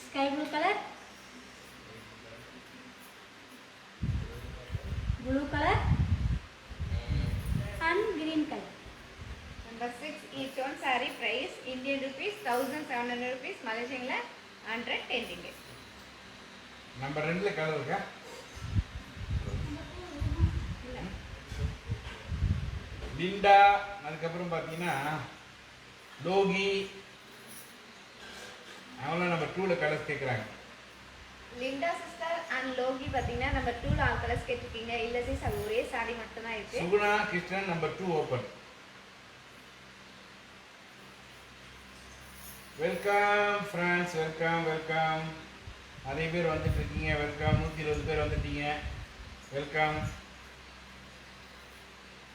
sky blue colour, blue colour and green colour. Number 6 each one saree price Indian rupees 1700 rupees, Malaysian 110 ringgit. Number 2ல கலர் இருக்கா? லிண்டா, அதுக்கப்புறம் பார்த்தீங்கன்னா லோகி, அவங்களாம் நம்பர் 2ல கலர்ஸ் கேட்குறாங்க. லிண்டா சிஸ்டர் அண்ட் லோகி பார்த்தீங்கன்னா நம்ம 2ல ஆல் கலர்ஸ் கேட்டிருக்கீங்க. இல்லை சிஸ் அது ஒரே சாரி மட்டும் தான் இருக்கு. Suguna Krishnan number 2 open. Welcome friends, welcome welcome. நிறைய பேர் வந்துட்டு இருக்கீங்க. வெல்கம். 120 பேர் வந்துட்டீங்க. வெல்கம்.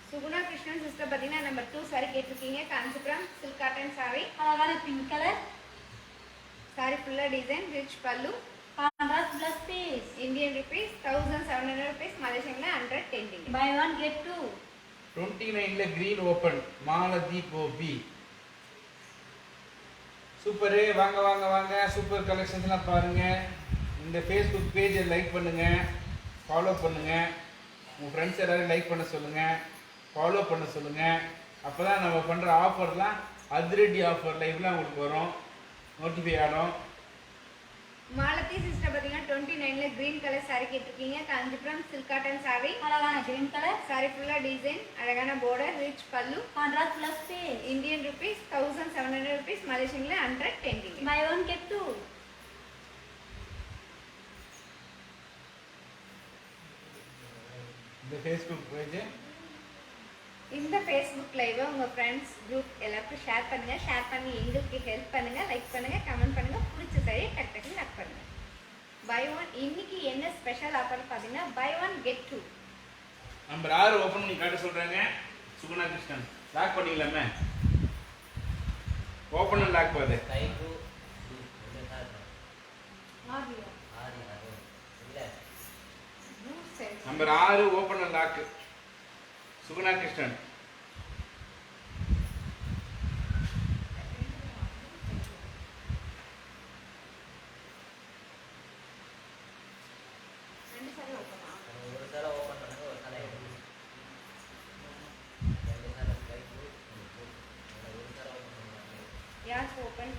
சுகுணா கிருஷ்ணன் சிஸ்டர் பார்த்தீங்கன்னா நம்பர் 2 சாரி கேட்டிருக்கீங்க. Kanchipuram silk cotton sorry. அழகான பிங்க் கலர், சாரி ஃபுல்லாக டிசைன், ரிச் பல்லு, contrast plus piece. Indian rupees 1700 rupees, Malaysian 110 ringgit. Buy one get two. 29ல green open. Malathi Gopi. Super. வாங்க வாங்க வாங்க. சூப்பர் கலெக்ஷன்ஸ்லாம் பாருங்க. இந்த ஃபேஸ்புக் பேஜை லைக் பண்ணுங்க, ஃபாலோ பண்ணுங்க. உங்கள் ஃப்ரெண்ட்ஸ் எல்லாரும் லைக் பண்ண சொல்லுங்க, ஃபாலோ பண்ண சொல்லுங்க. அப்போ தான் நம்ம பண்ணுற ஆஃபர்லாம் அதிரடி ஆஃபர் லைவ்லாம் உங்களுக்கு வரும், நோட்டிஃபை ஆகும். மாலதி சிஸ்டர் பார்த்தீங்கன்னா 29ல கிரீன் கலர் சாரி கேட்டிருக்கீங்க. Kanchipuram silk cotton sorry. அழகான கிரீன் கலர், சாரி ஃபுல்லாக டிசைன், அழகான border, ரிச் பல்லு, contrast plus piece. Indian rupees 1700 rupees, Malaysian 110 ringgit. Buy one get two. இந்த ஃபேஸ்புக் பேஜ், இந்த ஃபேஸ்புக் லைவை உங்கள் ஃப்ரெண்ட்ஸ் குரூப் எல்லாருக்கும் ஷேர் பண்ணுங்கள். ஷேர் பண்ணி எங்களுக்கு ஹெல்ப் பண்ணுங்கள், லைக் பண்ணுங்கள், கமெண்ட் பண்ணுங்கள். பிடிச்ச சரி டக் டக்குன்னு லைக் பண்ணுங்கள். பை ஒன் இன்னைக்கு என்ன ஸ்பெஷல் ஆஃபர்னு பார்த்தீங்கன்னா buy one get two. Number 6 open பண்ணி காட்ட சொல்கிறாங்க. சுகுணா கிருஷ்ணன் லாக் பண்ணிக்கலாமே. ஓப்பன் அண்ட் லாக் பாது. Number 6 open and lock. Suguna Krishnan. யாருக்கு ஓப்பன்?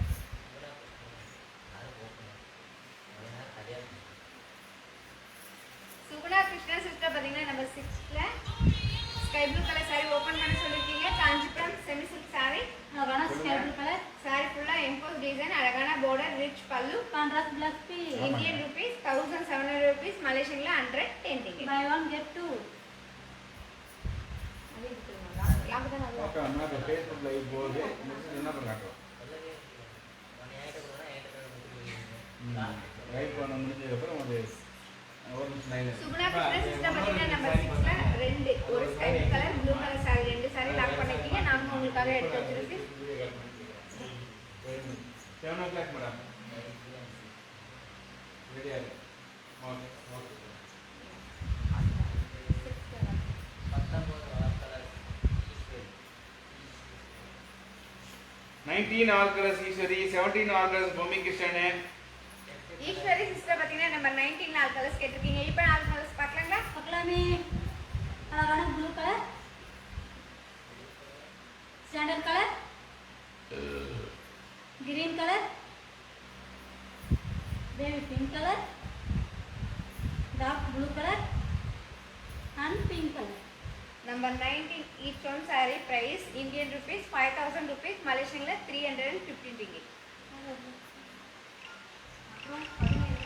சுகுணா கிருஷ்ணா சிஸ்டர் பார்த்தீங்கன்னா நம்பர் 6ல sky blue colour sari open பண்ண சொல்லியிருக்கீங்க. Kanchipuram semi silk sorry. அழகான ஸ்கை ப்ளூ கலர், சாரி ஃபுல்லாக எம்போஸ் டிசைன், அழகான border, ரிச் பல்லு, contrast plus piece. Indian rupees 1700 rupees, Malaysian 110 ringgit. Buy one get two. அது இருக்குங்களா? லாக் தான் நல்லா. ஓகே, அண்ணா இப்போ ஃபேஸ்புக் லைவ் போகுது. முடிச்சு என்ன பண்ண காட்டுவோம். லைவ் பண்ண முடிஞ்சதுக்கப்புறம் ஒரு நிமிஷம் லைன். சுகுணா கிருஷ்ணா சிஸ்டர் பார்த்தீங்கன்னா நம்பர் 6ல ரெண்டு, ஒரு sky colour blue colour sorry, ரெண்டு சாரி லாக் பண்ணிருக்கீங்க. நாங்கள் உங்களுக்காக எடுத்து வச்சிருக்கு. 7 o'clock மேடம். ரெடியா இருக்கு. Okay okay. 19 all colours Eswari, 17 all colours Bommi Krishnan. Eswari sister பார்த்தீங்கன்னா நம்பர் 19 நாலு கலர்ஸ் கேட்டிருக்கீங்க. இப்போ நாலு கலர்ஸ் பார்க்கலாங்களா? பார்க்கலாமே. அழகான blue colour, sandal colour, green colour, baby pink colour, dark blue colour and pink colour. Number 19 each one saree price Indian rupees 5000 rupees, Malaysian 315 ringgit.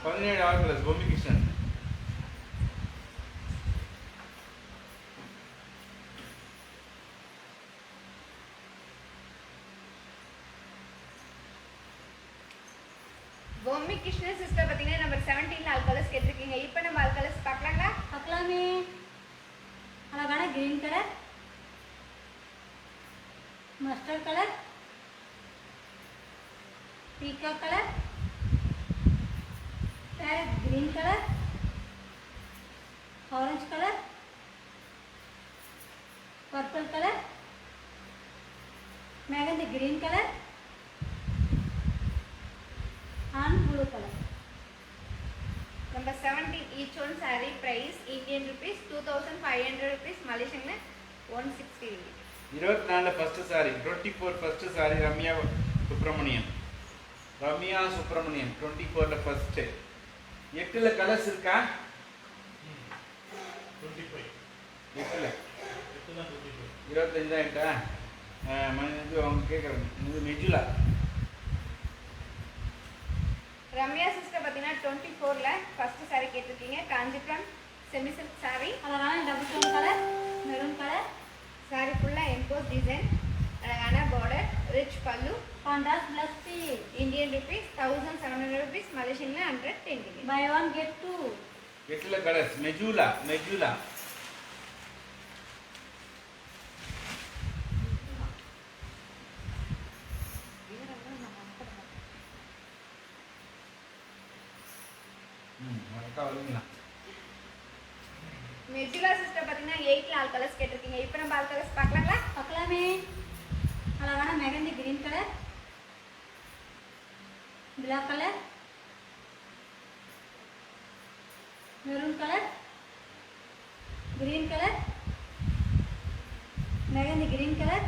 17 all colours Bommi Krishnan. Bommi Krishnan sister பார்த்தீங்கன்னா நம்பர் 17 நாலு கலர்ஸ் கேட்டிருக்கீங்க. இப்போ நம்ம நாலு கலர்ஸ் பார்க்கலாங்களா? பார்க்கலாமே. அழகான green colour, mustard colour, peacock colour, parrot green colour, orange colour, purple colour, mehndi green colour and blue color. Number 17, each one saree price Indian rupees 2500 rupees, Malaysian 160 rupees. 24 first sari, 24 first sari Ramya Subramaniam. Ramya Subramaniam 24ல ஃபர்ஸ்ட். 8ல கலர்ஸ் இருக்கா? 8ல 25 ஆயிட்டா? இது அவங்க கேட்குறாங்க. இது மெஜுலா. ரம்யா சிஸ்டர் பார்த்தீங்கன்னா 24ல ஃபர்ஸ்ட் saree கேட்டிருக்கீங்க. Kanchipuram semi silk saree. அழகான double tone colour, maroon colour, saree ஃபுல்லா எம்போஸ் டிசைன், அழகான border, rich pallu, contrast plus பி. Indian rupees 1700 rupees, Malaysian 110 rupees. Buy one get two. 8ல கலர்ஸ் மெஜுலா. அக்கா வருவீங்களா? மெஜுலா சிஸ்டர் பார்த்தீங்கன்னா 8ல ஆல் கலர்ஸ் கேட்டிருக்கீங்க. இப்போ நம்ம ஆல் கலர்ஸ் பார்க்கலாங்களா? பார்க்கலாமே. அழகான mehndi green colour, black colour, maroon colour, green colour, mehndi green colour,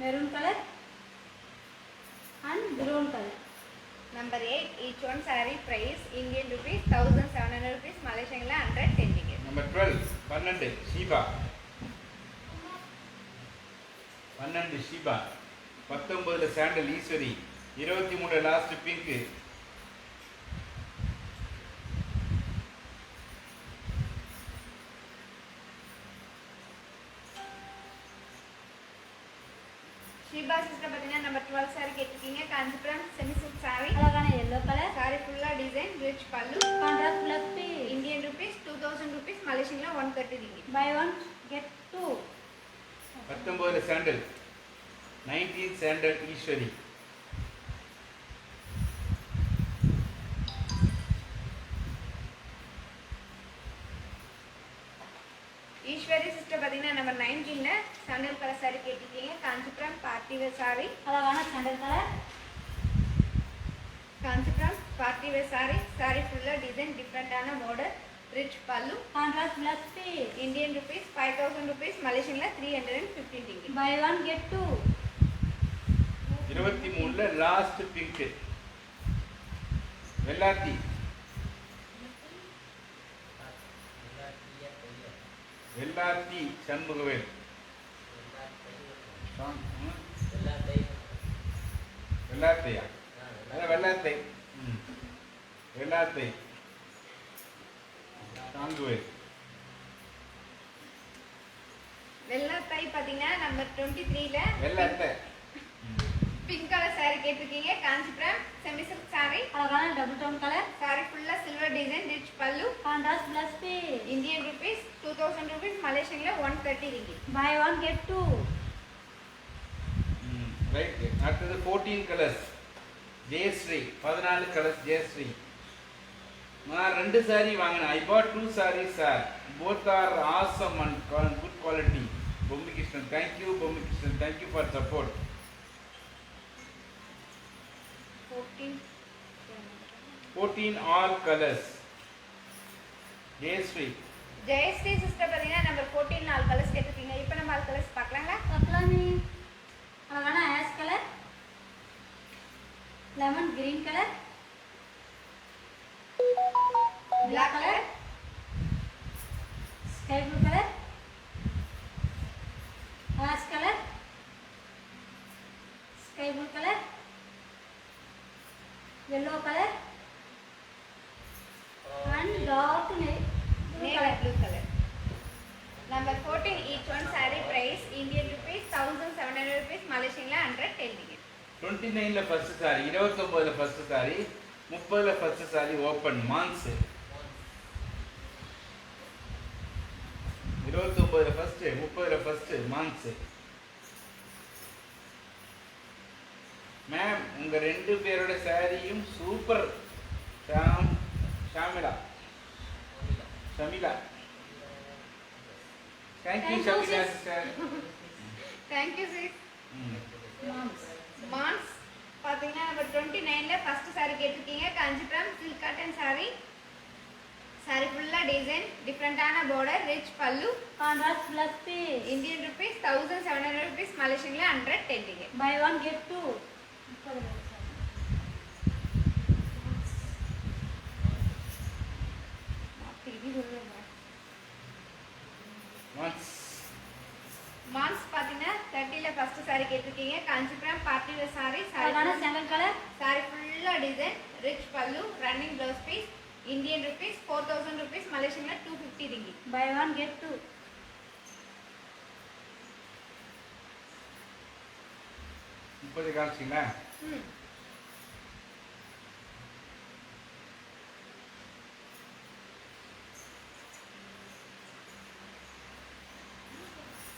maroon colour and brown color. Number 8, each one saree price Indian rupees 1700 rupees, Malaysian 110 rupees. Number 12 12 Sheeba. 12 Sheeba. 19ல சாண்டல் ஈஸ்வரி. 23ல லாஸ்ட் பிங்க். ஷீபா சிஸ்டர் பார்த்தீங்கன்னா நம்பர் 12 saree கேட்டிருக்கீங்க. Kanchipuram semi silk saree. அழகான yellow color, saree ஃபுல்லா design, rich pallu, contrast plus P. Indian rupees 2000 rupees, Malaysian 130 ringgit. Buy one get two. 19ல sandal. 19 sandal Eswari. Eswari sister பார்த்தீங்கன்னா நம்பர் 19ல சாண்டல் கலர் saree கேட்டிருக்கீங்க. Kanchipuram party wear saree. அழகான sandal colour, Kanchipuram party wear saree. saree ஃபுல்லா டிசைன், டிஃப்ரெண்டான border, rich pallu, contrast plus P. Indian rupees 5000 rupees, Malaysian 315 ringgit. Buy one get two. 23ல லாஸ்ட் பிங்க். வெள்ளாத்தி. வெள்ளாத்தி சண்முகவேல். வெள்ளாத்தையா? அதான் வெள்ளாத்தை. வெள்ளாத்தை சாங்குவேல். வெள்ளாத்தாய் பார்த்தீங்கன்னா நம்பர் 23ல வெள்ளாத்தை. பிங்க் கலர் saree கேட்டிருக்கீங்க. Kanchipuram semi silk saree. அழகான டபுள் டோன் கலர், saree ஃபுல்லா silver design, rich pallu, contrast plus P. Indian rupees 2000 rupees, Malaysian 130 ringgit. Buy one get two. Right. அடுத்தது 14 கலர்ஸ். ஜெயஸ்ரீ 14 கலர்ஸ் ஜெயஸ்ரீ. நான் 2 saree வாங்கினேன். I bought 2 sarees sir. Both are awesome and good quality. Bommi Krishnan, thank you Bommi Krishnan, thank you for support. 14 all colors. Jayashree. Jayashree sister பார்த்தீங்கன்னா நம்பர் 14 ஆல் கலர்ஸ் கேட்டிருக்கீங்க. இப்போ நம்ம ஆல் கலர்ஸ் பார்க்கலாங்களா? பார்க்கலாமே. அழகான ash colour, lemon green colour, Black color, sky blue colour, ash colour, sky blue colour, yellow colour and dark navy blue navy color. blue color. Number 14, each one saree price Indian rupees 1700 rupees, Malaysian 110 ringgit. 29ல ஃபர்ஸ்ட் சாரி, 29ல ஃபர்ஸ்ட் சாரி, 30ல ஃபர்ஸ்ட் சாரி ஓபன் மான்ஸ். 29ல ஃபர்ஸ்ட், 30ல ஃபர்ஸ்ட் மான்ஸ். மேம் உங்க ரெண்டு பேரோட சாரியும் super. Shamila Shamila thank you Thank you, Shamila sis. Sir. Thank you sis. மாம்ஸ் மான்ஸ் பார்த்தீங்கன்னா நம்பர் 29ல ஃபர்ஸ்ட் saree கேட்டிருக்கீங்க. Kanchipuram silk cotton saree. saree ஃபுல்லாக டிசைன், டிஃப்ரெண்டான பார்டர், ரிச் பல்லு. Contrast plus piece Indian rupees 1700 rupees, மலேசியன்ல 110 buy one get two. Once மான்ஸ் பார்த்தீங்கன்னா 30ல ஃபர்ஸ்ட் saree கேட்டிருக்கீங்க. Kanchipuram party wear saree. அழகான செங்கல் கலர். saree ஃபுல்லாக design, rich pallu, running blouse piece. Indian rupees 4000 rupees, மலேசியன்ல 250 ringgit. Buy one get two. 30 காமிச்சிங்களா? ம்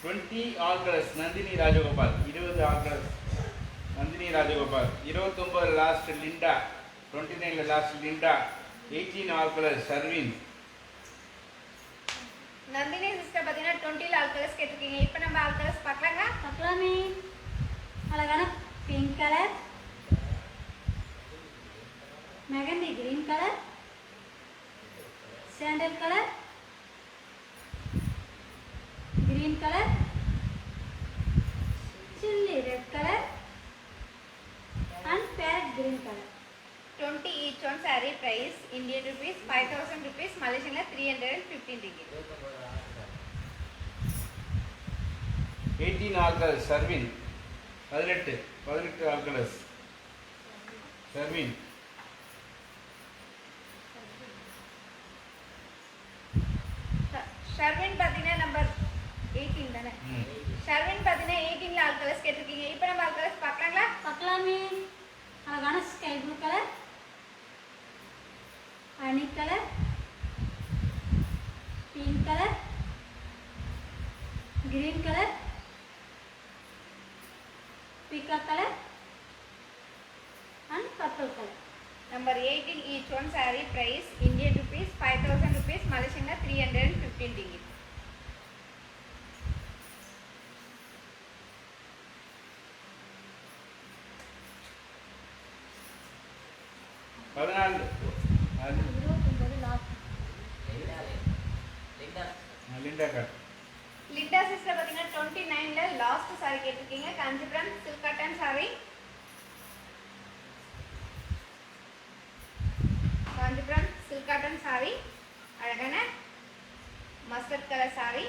20 August Nandhini Rajagopal. 20 August Nandhini Rajagopal. 29 last Linda. 29ல last Linda. 18 August Sharvin. Nandhini sister பார்த்தீங்கன்னா 20ல ஆல் கலர்ஸ் கேட்டிருக்கீங்க. இப்போ நம்ம ஆல் கலர்ஸ் பார்க்கலாங்க. பார்க்கலாமே. அழகான pink colour, mehndi green colour, sandal colour, green color, chilli red color and parrot green color. 20 each one saree price Indian rupees 5000 rupees, Malaysian 315 ringgit. 18 August Sarvin. 18 August Sarvin. Sharvin பார்த்தீங்கன்னா நம்பர் 18 தானே. ஷர்வின் பார்த்தீங்கன்னா 18ல ஆல் கலர்ஸ் கேட்டிருக்கீங்க. இப்போ நம்ம ஆல் கலர்ஸ் பார்க்கலாங்களா? பார்க்கலாமே. அழகான sky blue colour, honey colour, pink colour, green colour, peacock colour and purple color. Number 18 each one saree price Indian rupees 5000 rupees, Malaysian 315 ringgit. பதினாலு அது 29 last. Linda cut. Linda sister பார்த்தீங்கன்னா 29ல லாஸ்ட் saree கேட்டிருக்கீங்க. Kanchipuram silk cotton saree. Kanchipuram silk cotton saree. அழகான மஸ்டர்ட் கலர் saree.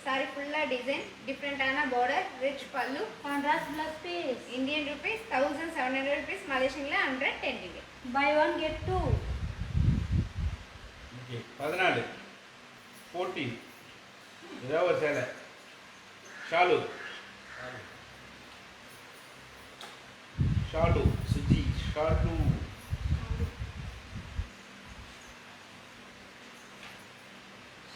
saree ஃபுல்லாக டிசைன், டிஃப்ரெண்டான border, rich pallu. Contrast plus piece. Indian rupees 1700 rupees, மலேசியன்ல 110 ringgit. Buy one get two. Okay 14 14 ஏதாவது ஒரு சேலை. ஷாலு ஷாலு சுஜி ஷாலு.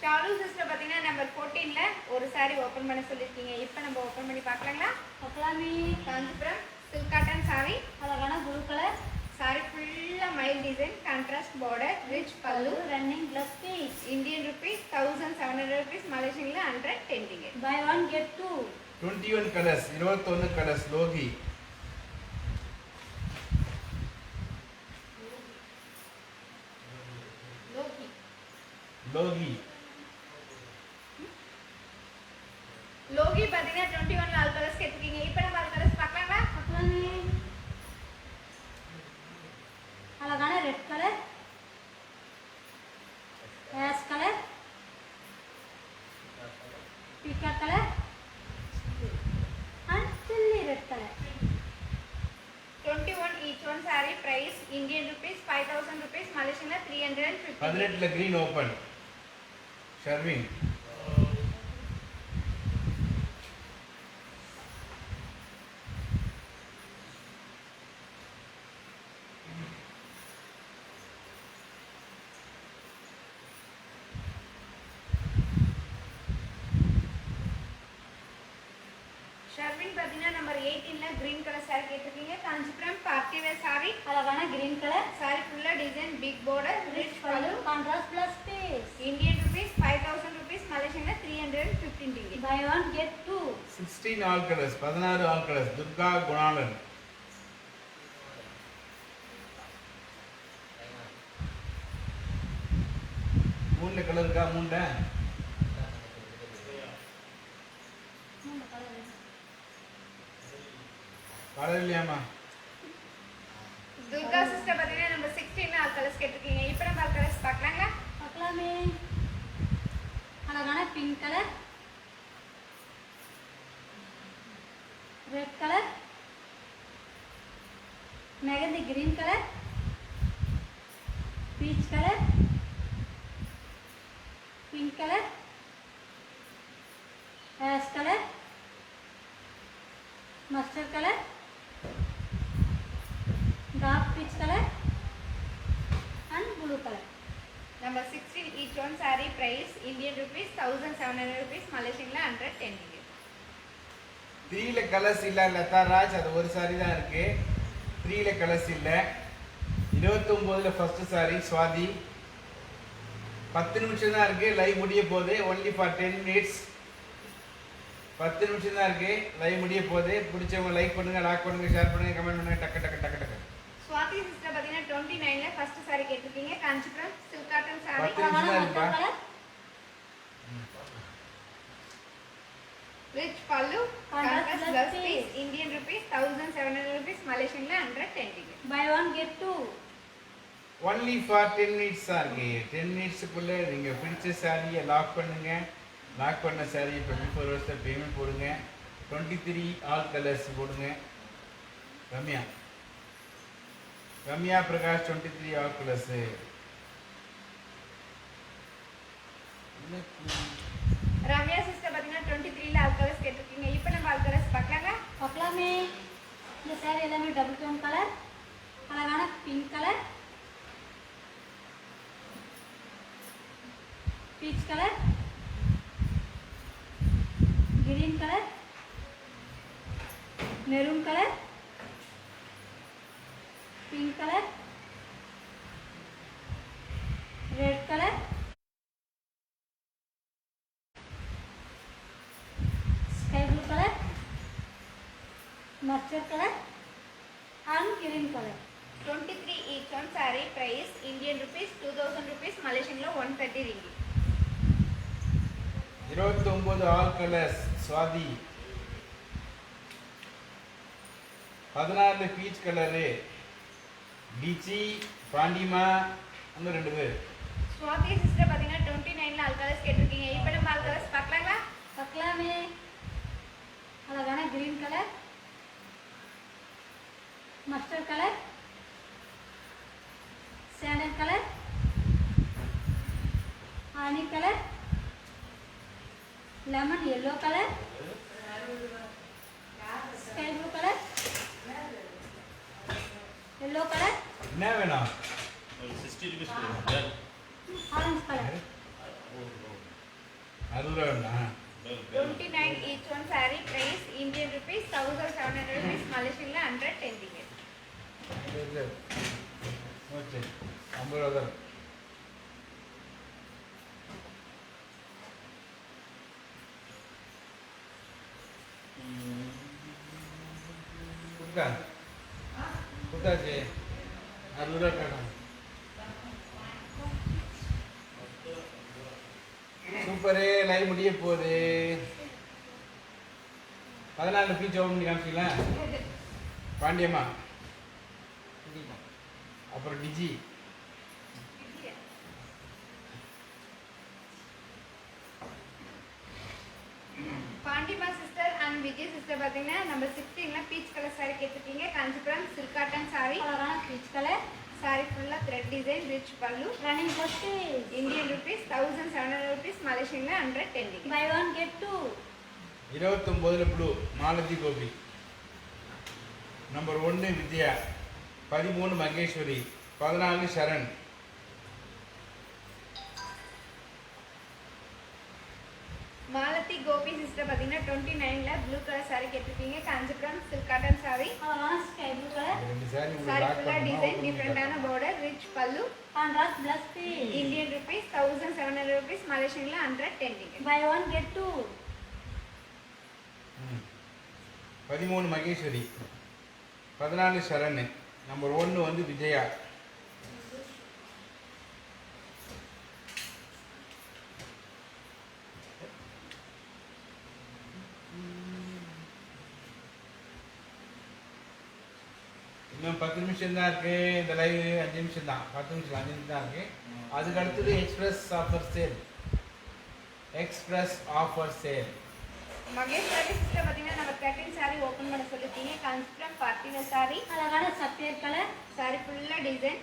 ஷாலு சிஸ்டர் பார்த்தீங்கன்னா நம்பர் 14ல ஒரு saree ஓப்பன் பண்ண சொல்லியிருக்கீங்க. இப்போ நம்ம ஓப்பன் பண்ணி பார்க்கலாங்களா? பார்க்கலாமே. Kanchipuram silk cotton saree. அழகான ப்ளூ கலர், saree ஃபுல்லாக mile design, contrast border, rich pallu. Running plus piece. Indian rupees 1700 rupees, மலேசியன்ல 110 ringgit. Buy one get two. 21 colours 21 colours Logi. Logi Logi Logi பார்த்தீங்கன்னா 21ல ஆல் கலர்ஸ் கேட்டிருக்கீங்க. இப்போ நம்ம ஆல் கலர்ஸ் பார்க்கலாங்களா? பார்க்கலாமே. அழகான red colour, ash colour, peacock colour and chilli red color. 21 each one saree price Indian rupees 5000 rupees, மலேசியன்ல 350. 18ல கிரீன் ஓபன். ஷர்வின் ஷர்வின் பார்த்தீங்கன்னா நம்பர் 18ல கிரீன் கலர் saree கேட்டிருக்கீங்க. Kanchipuram party wear sorry. அழகான கிரீன் கலர். சாரி ஃபுல்லா design, big border, rich pallu, pallu. Contrast plus piece. Indian rupees 5000 rupees, மலேசியன்ல 315 ringgit. Buy one get two. 16 all colours, 16 all colours. Durga Gunalan. மூணு கலர் இருக்கா? மூணு கலர் இல்லையாமா? துர்கா சிஸ்டர் பாத்தீங்கன்னா நம்ம 16 ஆல் கலர்ஸ் கேட்டிருக்கீங்க. இப்போ நம்ம ஆல் கலர்ஸ் பார்க்கலாங்களா? பார்க்கலாமே. அழகான pink colour, red colour, mehndi green colour, peach colour, pink colour, ash colour, mustard colour, dark peach colour and blue colour. Number 16 each one saree price Indian rupees 1700 rupees, மலேசியன்ல 110 ringgit. 3ல கலர்ஸ் இல்ல லதா ராஜ், அது ஒரு சாரி தான் இருக்கு. 3ல கலர்ஸ் இல்ல. 29ல ஃபர்ஸ்ட் சாரி சுவாதி. 10 நிமிஷம் தான் இருக்கு, லைவ் முடிய போகுது. only for 10 minutes. 10 நிமிஷம் தான் இருக்கு, லைவ் முடிய போகுது. பிடிச்சவங்க லைக் பண்ணுங்க, லாக் பண்ணுங்க, ஷேர் பண்ணுங்க, கமெண்ட் பண்ணுங்க. டக்கு டக்கு டக்கு டக்கு. சுவாதி சிஸ்டர் பாத்தீங்கன்னா 29ல ஃபர்ஸ்ட் saree கேட்டிருக்கீங்க. Kanchipuram silk cotton saree. பத்து அழகான நிமிஷம் மஸ்டர்ட் இருக்கா? Colour, Rich pallu, Contrast contrast plus plus piece. piece, Indian rupees 1700 rupees, மலேசியன்ல 110 ringgit. Buy one get two. only for 10 minutes தான் இருக்கு. 10 மினிட்ஸ்க்குள்ள நீங்க பிடிச்ச சாரியை லாக் பண்ணுங்க. லாக் பண்ண சாரியை 24 ஹவர்ஸ்ல பேமெண்ட் போடுங்க. 23 ஆல் கலர்ஸ் போடுங்க. Ramya Ramya Prakash 23 all colours. Ramya sister பாத்தீங்கன்னா 23ல ஆல் கலர்ஸ் கேட்டிருக்கீங்க. இப்போ நம்ம ஆல் கலர்ஸ் பார்க்கலாங்களா? பார்க்கலாமே. இந்த சேரீ எல்லாமே டபுள் டோன் கலர், அழகான pink colour, peach colour, green colour, maroon colour, pink colour, red colour, sky blue colour, mustard color and green color. 23 each one saree price Indian rupees 2000 rupees, மலேசியன்ல 130 ringgit. 29 all colours Swathi. 14 peach colour டிச்சி பாண்டிமா, இன்னும் 2 பேர். சுவாதி சிஸ்டர் பாத்தீங்கன்னா 29ல ஆல் கலர்ஸ் கேட்டிருக்கீங்க. இப்போ நம்ம ஆல் கலர்ஸ் பார்க்கலாங்களா? பார்க்கலாமே. அழகான green colour, mustard colour, sandal colour, honey colour, lemon yellow colour, sky blue colour, yellow colour, என்ன வேணும்? 60 rupees கொடுங்க. Orange colour. 60 ரூபா வேணுமா? 29 each one saree price Indian rupees 1700 rupees, மலேசியன்ல 110 ringgit. ஓகே, 50 ரூபா தான். கொடுத்தாச்சு. 60 ரூபா கேட்கணும். சூப்பரு, லைவ் முடிய போகுது. 14 பீச் ஓப்பன் பண்ணி காமிச்சிங்களா? பாண்டியம்மா, அப்புறம் டிஜி. Pandima sister and Vijay sister பாத்தீங்கன்னா நம்ம 16ல பீச் கலர் saree கேட்டிருக்கீங்க. Kanchipuram silk cotton saree. அழகான பீச் கலர், saree ஃபுல்லா thread design, rich pallu, running first Indian rupees 1700 rupees, மலேசியன்ல 110 ringgit. Buy one get two. 29ல blue Malathi Gopi. Number 1 Vidya. 13 Maheswari. 14 Saran. Malathi Gopi sister பாத்தீங்கன்னா 29ல ப்ளூ கலர் saree கேட்டிருக்கீங்க. Kanchipuram silk cotton saree. அழகான ஸ்கை ப்ளூ கலர், சாரி உங்களுக்கு சாரி லாக் ஃபுல்லா பண்ணனும் design டிஃபரெண்டான border rich pallu Contrast plus pink. Indian rupees 1700 rupees Malaysian la 110 ringgit. Buy one get two. 13 Maheswari, 14 சரண், நம்பர் 1 வந்து விஜயா. இன்னும் 10 நிமிஷம் தான் இருக்கு. இந்த லைவ் 5 நிமிஷம் தான், 10 நிமிஷம் 5 நிமிஷம் தான் இருக்கு. அதுக்கு அடுத்தது express offer sale. Express offer sale. Maheswari sister பாத்தீங்கன்னா நம்ம 13 saree ஓபன் பண்ண சொல்லிருக்கீங்க. Concept party wear saree. அழகான சப்பியர் கலர். saree ஃபுல்லா design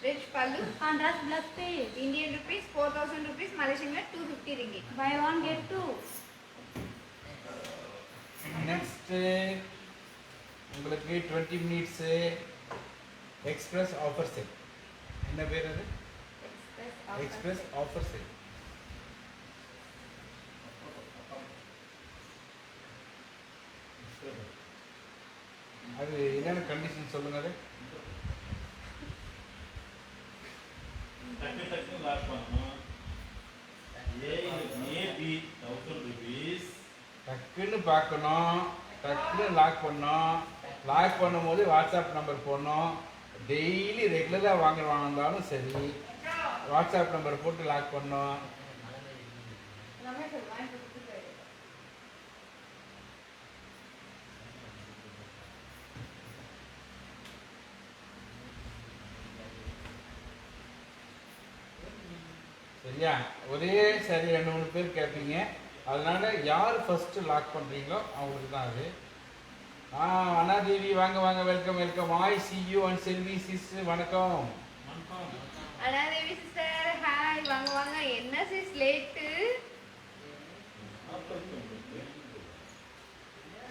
rich pallu Contrast plus pink. Indian rupees 4000 rupees Malaysian la 250 ringgit. Buy one get two. Next உங்களுக்கு 20 மினிட்ஸ் எக்ஸ்பிரஸ் ஆஃபர் சேல். என்ன பேர் அது? Express offer sale. அது என்னென்ன கண்டிஷன் சொல்லுங்க. அது டக்கு டக்கு லாக் பண்ணணும். Maybe 1000 rupees. டக்குன்னு பார்க்கணும், டக்குன்னு லாக் பண்ணணும். லாக் பண்ணும்போது வாட்ஸ்அப் நம்பர் போடணும். டெய்லி ரெகுலராக வாங்கினாலும் சரி, வாட்ஸ்அப் நம்பர் போட்டு லாக் பண்ணணும். சரியா? ஒரே சரி 2-3 பேர் கேட்பீங்க. அதனால யார் ஃபர்ஸ்ட் லாக் பண்ணுறீங்களோ அவங்களுக்கு தான் அது. அண்ணாதேவி வாங்க வாங்க, welcome welcome. I see you and Selvi sis வணக்கம். அண்ணாதேவி சிஸ்டர் ஹாய், வாங்க வாங்க. என்ன sis late?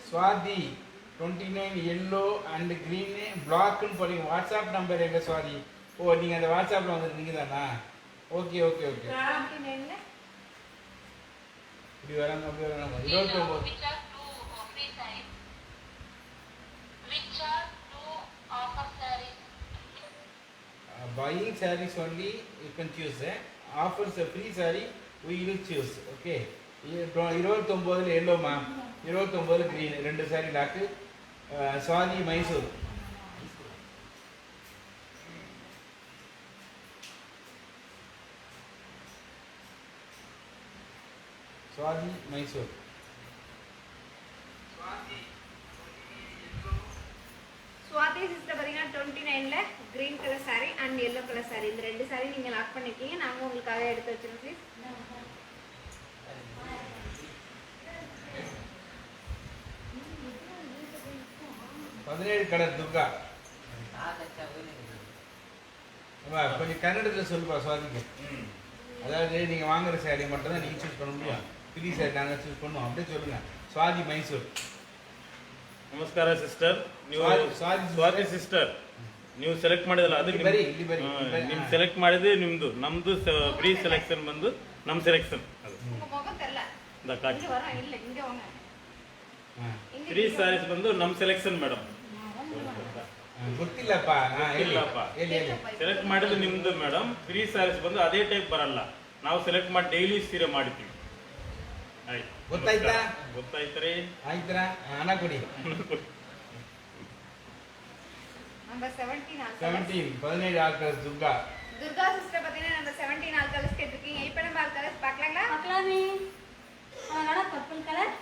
Swathi 29 yellow and green பிளாக்னு போறீங்க. வாட்ஸ்அப் நம்பர் எங்க சுவாதி? ஓ, நீங்கள் அந்த வாட்ஸ்அப்பில் வந்துருக்கீங்க தானா? Okay okay okay. 29 ல இப்படி வராங்க, அப்படி வராங்க. 29 buying sarees only you can choose. Offers a free saree we will choose. Okay. 29 yellow ma'am, 29 green, 2 saree lock. Swathi Mysore. Swathi Mysore. Swathi sister பாத்தீங்கன்னா 29 ல green colour saree and yellow colour saree, இந்த ரெண்டு saree நீங்க லாக் பண்ணிருக்கீங்க. நாங்க உங்களுக்காக எடுத்து வச்சிருக்கோம் ப்ளீஸ். பதினேழு கலர் துர்கா. அம்மா, கொஞ்சம் கன்னடத்தில் சொல்லுப்பா சுவாதிக்கு. அதாவது நீங்கள் வாங்குற சேரீ மட்டும் தான் நீங்கள் சூஸ் பண்ண முடியும். ஃப்ரீ சேரீ நாங்கள் சூஸ் பண்ணுவோம். அப்படியே சொல்லுங்கள். சுவாதி மைசூர். ನಮಸ್ಕಾರ ಸಿಸ್ಟರ್. ನೀವು ಸ್ವಾತಿ ಸಿಸ್ಟರ್, ನೀವು ಸೆಲೆಕ್ಟ್ ಮಾಡಿದಲ್ಲ ಅದು ನಿಮ್ ಸೆಲೆಕ್ಟ್ ಮಾಡಿದ್ರೆ ನಿಮ್ದು. ನಮ್ದು ಫ್ರೀ ಸೆಲೆಕ್ಷನ್ ಬಂದು ನಮ್ಮ ಸೆಲೆಕ್ಷನ್. உங்க முகம் தெரியல. இங்க வரோம், இல்ல இங்க வாங்க. ಫ್ರೀ ಸಾರೀಸ್ ಬಂದು ನಮ್ಮ ಸೆಲೆಕ್ಷನ್ ಮೇಡಮ್. ಗೊತ್ತಿಲ್ಲಪ್ಪ. ಇಲ್ಲಪ್ಪ, ಸೆಲೆಕ್ಟ್ ಮಾಡಿದ್ರೆ ನಿಮ್ದು ಮೇಡಮ್. ಫ್ರೀ ಸಾರೀಸ್ ಬಂದು ಅದೇ ಟೈಪ್ ಬರಲ್ಲ. ನಾವು ಸೆಲೆಕ್ಟ್ ಮಾಡಿ ಡೈಲಿ ಸೀರೆ ಮಾಡಿರ್ತೀವಿ. ಆಯ್ತು, ಗೊತ್ತಾಯ್ತಾ? ಗೊತ್ತಾಯ್ತ್ರಿ. ಆಯ್ತಾ? ಹಣ ಕೊಡಿ. நம்பர் 17 ஆல் 17 17 ஆல்கஸ் துர்கா. துர்கா சிஸ்டர் பாத்தீங்கன்னா நம்பர் 17 ஆல் கலர்ஸ் கேட்டிருக்கீங்க. இப்போ நம்ம ஆல் கலர்ஸ் பார்க்கலாங்களா? பார்க்கலாமே. அழகான purple colour,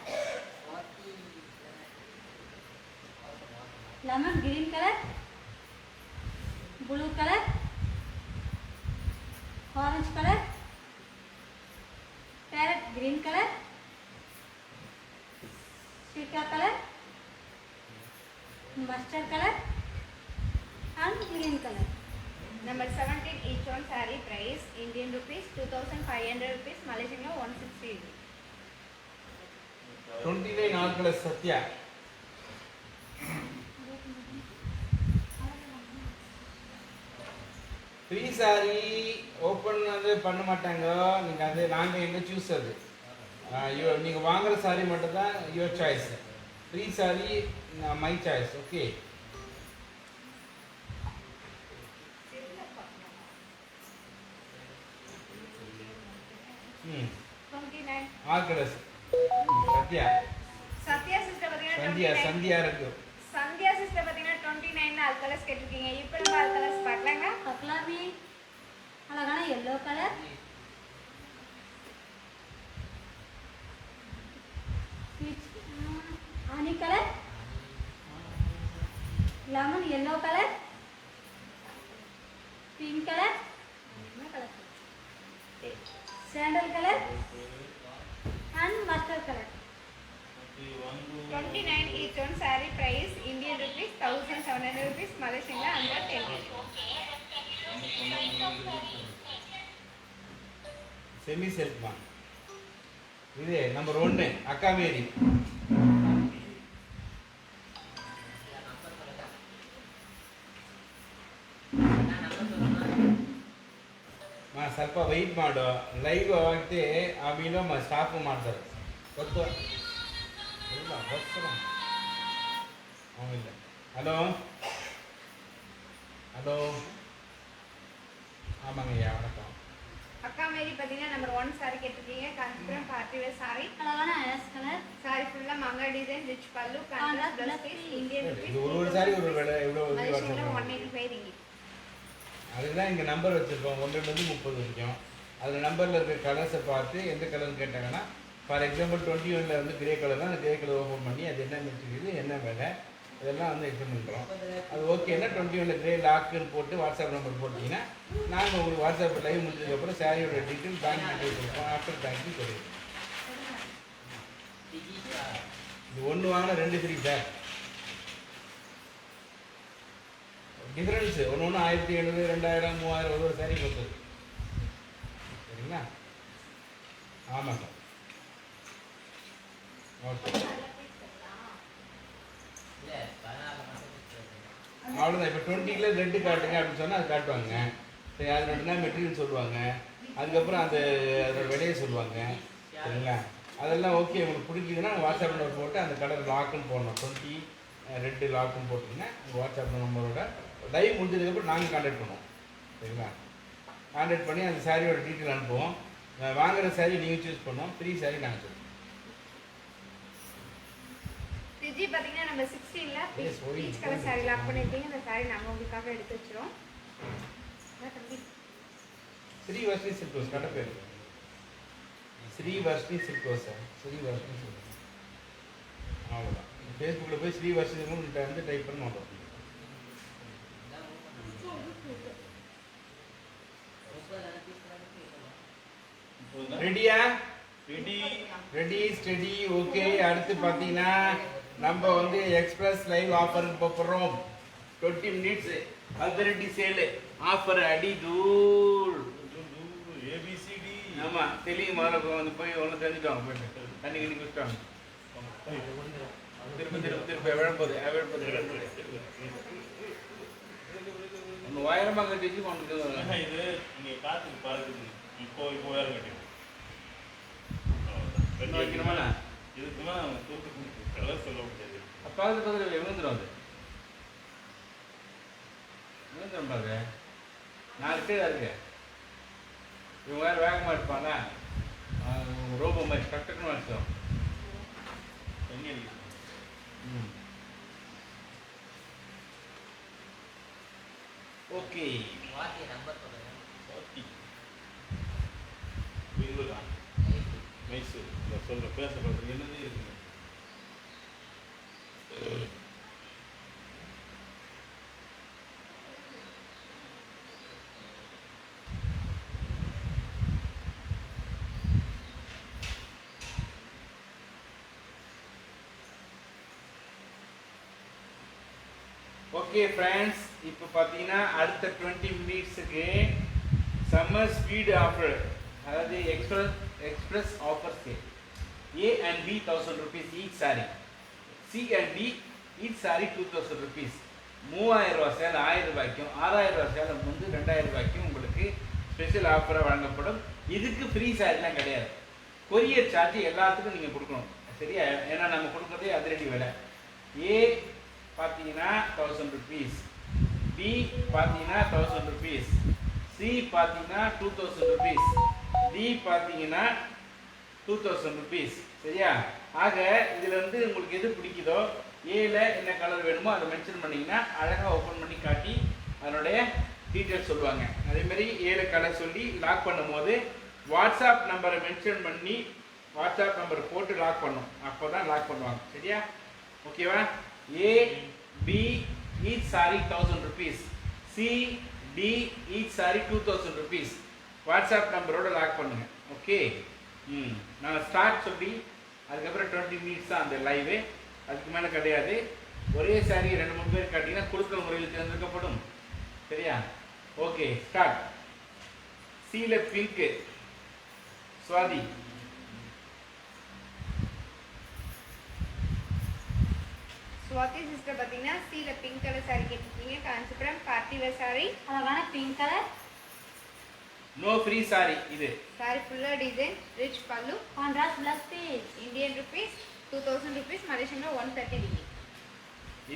lemon green colour, blue colour, orange colour, parrot green colour, சீகா colour, mustard colour and green color. Number 17 each one saree price Indian rupees 2500 rupees, Malaysian la 160 rupees. 29 ஆல்கஸ் சத்யா. ஃப்ரீ சாரி ஓப்பன் வந்து பண்ண மாட்டாங்க. நீங்கள் அது நாங்கள் எங்கே சூஸ் அது. நீங்கள் வாங்குற சாரி மட்டும் தான் your choice. Free sorry my choice. Okay. ம் 29. All colours. Sathya Sathya sister பார்த்தீங்கன்னா சந்தியா 29. சந்தியா இருக்கு. சந்தியா சிஸ்டர் பார்த்தீங்கன்னா 29 ஆல் கலர்ஸ் கேட்டிருக்கீங்க. இப்போ நம்ம ஆல் கலர்ஸ் பார்க்கலாங்க. பார்க்கலாமே. அழகான yellow colour, honey colour, lemon yellow colour, pink colour, sandal colour and mustard colour. 29 each one. Saree price Indian rupees 1700 rupees, Malaysian la under 10. Semi சில்க்மா. இது நம்பர் 1 அக்கா மேரி. ಮಾ ಸ್ವಲ್ಪ ವೆಯ್ಟ್ ಮಾಡು, ಲೈವ್ ಆಗ್ತಿ ಆಮೇಲೆ ಸ್ಟಾಪ್ ಮಾಡ್ತಾರೆ ಗೊತ್ತು ಇಲ್ಲ ಹೊಸ ಆಮೇಲೆ. ஹலோ ஹலோ ஆமாங்கய்யா வணக்கம். அக்கா மேரி பார்த்தீங்கன்னா நம்பர் 1 saree கேட்டிருக்கீங்க. Kanchipuram party wear saree. அழகான ஆஷ் கலர், saree ஃபுல்லா மங்கா டிசைன், ரிச் பல்லு, contrast blouse piece, Indian rupees. இது ஒரு சாரி ஒரு விலை எவ்வளோ மலேசியன்ல 185 ringgit. அதுதான் இங்கே நம்பர் வச்சுருக்கோம் 1 30 வரைக்கும். அதில் நம்பரில் இருக்க கலர்ஸை பார்த்து எந்த கலர்னு கேட்டாங்கன்னா, ஃபார் எக்ஸாம்பிள் 21 வந்து கிரே கலர் தான், அந்த கிரே கலர் ஓப்பன் பண்ணி அது என்ன மெட்டீரியல் என்ன விலை இதெல்லாம் வந்து எக்ஸ்பிளைன் பண்ணுறோம். அது ஓகேன்னா 21 கிரே லாக்குன்னு போட்டு வாட்ஸ்அப் நம்பர் போட்டிங்கன்னா நாங்கள் உங்களுக்கு வாட்ஸ்அப் லைவ் முடிஞ்சதுக்கப்புறம் சாரியோட டீட்டெயில் பேங்க் டீட்டெயில் கொடுப்போம். ஆஃப்டர் பேங்க்கு தெரியும். இது 1 வாங்கினா 2 ஃப்ரீ சார். டிஃபரன்ஸு ஒன்று 1700 2000 3000 ஒரு சாரி கொடுத்தது சரிங்களா? ஆமாம் சார். ஓகே அவ்வளோதான். இப்போ 20ல் ரெட்டு காட்டுங்க அப்படின்னு சொன்னால் அது காட்டுவாங்க. சரி அது ரெண்டுனா மெட்டீரியல் சொல்லுவாங்க. அதுக்கப்புறம் அதோட விலையை சொல்லுவாங்க சரிங்களா? அதெல்லாம் ஓகே உங்களுக்கு பிடிக்குதுன்னா வாட்ஸ்அப் நம்பர் போட்டு அந்த கலர் லாக்குன்னு போடணும். 20 ரெட்டு லாக்குன்னு போட்டிங்கன்னா உங்கள் வாட்ஸ்அப் நம்பரோட லைவ் முடிஞ்சதுக்கப்புறம் நாங்கள் கான்டாக்ட் பண்ணுவோம் சரிங்களா? கான்டாக்ட் பண்ணி அந்த சாரியோட டீட்டெயில் அனுப்புவோம். வாங்குகிற சாரி நீங்கள் சூஸ் பண்ணுவோம், ஃப்ரீ சாரி நாங்கள் சொல்லுவோம். திஜி பார்த்தீங்கன்னா நம்ம 16ல Yes, sorry. Peach colour saree lock பண்ணிருக்கீங்க. அந்த saree நாங்கள் உங்களுக்காக எடுத்து வச்சிரோம். ஸ்ரீ வர்ஷினி சில்க் ஹவுஸ் கட்ட பேர் Sri Varshini silk house sir. Sri Varshini silk house அவ்வளோதான். ஃபேஸ்புக்கில் போய் ஸ்ரீ வர்ஷினி வந்து டைப் பண்ணி மாட்டோம். ரெடியா? Ready steady okay. அடுத்து பார்த்தீங்கன்னா நம்ம வந்து எக்ஸ்பிரஸ் லைவ் ஆஃபருக்கு போகிறோம். 20 மினிட்ஸ் அல்பரட்டி சேல் ஆஃபர் அடி தூள் ஏபிசிடி. ஆமாம் தெரியும். முதல்ல வந்து போய் ஒன்று தெரிஞ்சுட்டோம். போயிட்டு தண்ணி கிண்ணி குடிச்சிட்டாங்க. திருப்பி விழப்போது ஒன்று உயரமாக கட்டிச்சு கொண்டு இது நீங்கள் காற்றுக்கு பறக்குது. இப்போ வேற கட்டி வைக்கணுமா? இதுக்குமா தூக்கு கலர் சொல்ல முடியாது. அப்பாவது பதில் விழுந்துடும். அது விழுந்துடும் பாரு. 4 பேர் இருக்கு. இவங்க வேறு வேகமாக இருப்பாங்க. ரோபோ மாதிரி டக்குன்னு வச்சிடும். தண்ணி அடிக்குது. ஓகே பெங்களூரா மைசூர் சொல்கிற பேசப்படுறது என்னது இருக்குங்க. ஓகே ஃப்ரெண்ட்ஸ், இப்போ பார்த்தீங்கன்னா அடுத்த 20 மினிட்ஸுக்கு சம்மர் ஸ்பீடு ஆஃபர், அதாவது express offer sale. A and B 1000 rupees each saree. C and D each saree 2000 rupees. 3000 ரூபா சேல் 1000 ரூபாய்க்கும் 6000 ரூபா சேல் வந்து 2000 ரூபாய்க்கும் உங்களுக்கு ஸ்பெஷல் ஆஃபராக வழங்கப்படும். இதுக்கு ஃப்ரீ சாரிலாம் கிடையாது. கொரியர் சார்ஜ் எல்லாத்துக்கும் நீங்கள் கொடுக்கணும் சரியா? ஏன்னா நம்ம கொடுக்குறதே அதிரடி விலை. A பார்த்தீங்கன்னா 1000 rupees, B பார்த்தீங்கன்னா 1000 rupees, C பார்த்தீங்கன்னா 2000 rupees, டி பார்த்தீங்கன்னா 2000 rupees. சரியா? ஆக இதுல இருந்து உங்களுக்கு எது பிடிக்குதோ ஏல என்ன கலர் வேணுமோ அதை மென்ஷன் பண்ணீங்கன்னா அழகா ஓபன் பண்ணி காட்டி அதனுடைய டீடைல்ஸ் சொல்லுவாங்க. அதே மாதிரி ஏல கலர் சொல்லி லாக் பண்ணும்போது வாட்ஸ்அப் நம்பரை மென்ஷன் பண்ணி வாட்ஸ்அப் நம்பர் போட்டு லாக் பண்ணும். அப்பதான் லாக் பண்ணுவாங்க. சரியா? ஓகேவா? ஏ B each saree 1000 rupees. C D each saree 2000 rupees. WhatsApp நம்பரோட லாக் பண்ணுங்க. ஓகே. நான் ஸ்டார்ட் சொல்லி அதுக்கப்புறம் 20 மினிட்ஸ் தான் அந்த லைவு. அதுக்கு மேலே கிடையாது. ஒரே சாரி 2-3 பேர் காட்டிங்கன்னா குழுக்கள் முறையில் தேர்ந்தெடுக்கப்படும். சரியா? Okay, start. சீல பிங்க் சுவாதி. சுவாதி சிஸ்டர் பார்த்தீங்கன்னா சீல பிங்க் கலர் சாரி கேட்டிருக்கீங்க. Kanchipuram party wear sorry. அழகான pink colour. No free saree இது. சாரி ஃபுல்லா டிசைன், ரிச் பல்லு. Contrast plus piece. Indian rupees 2000 rupees, மலேசியன்ல 130 ringgit.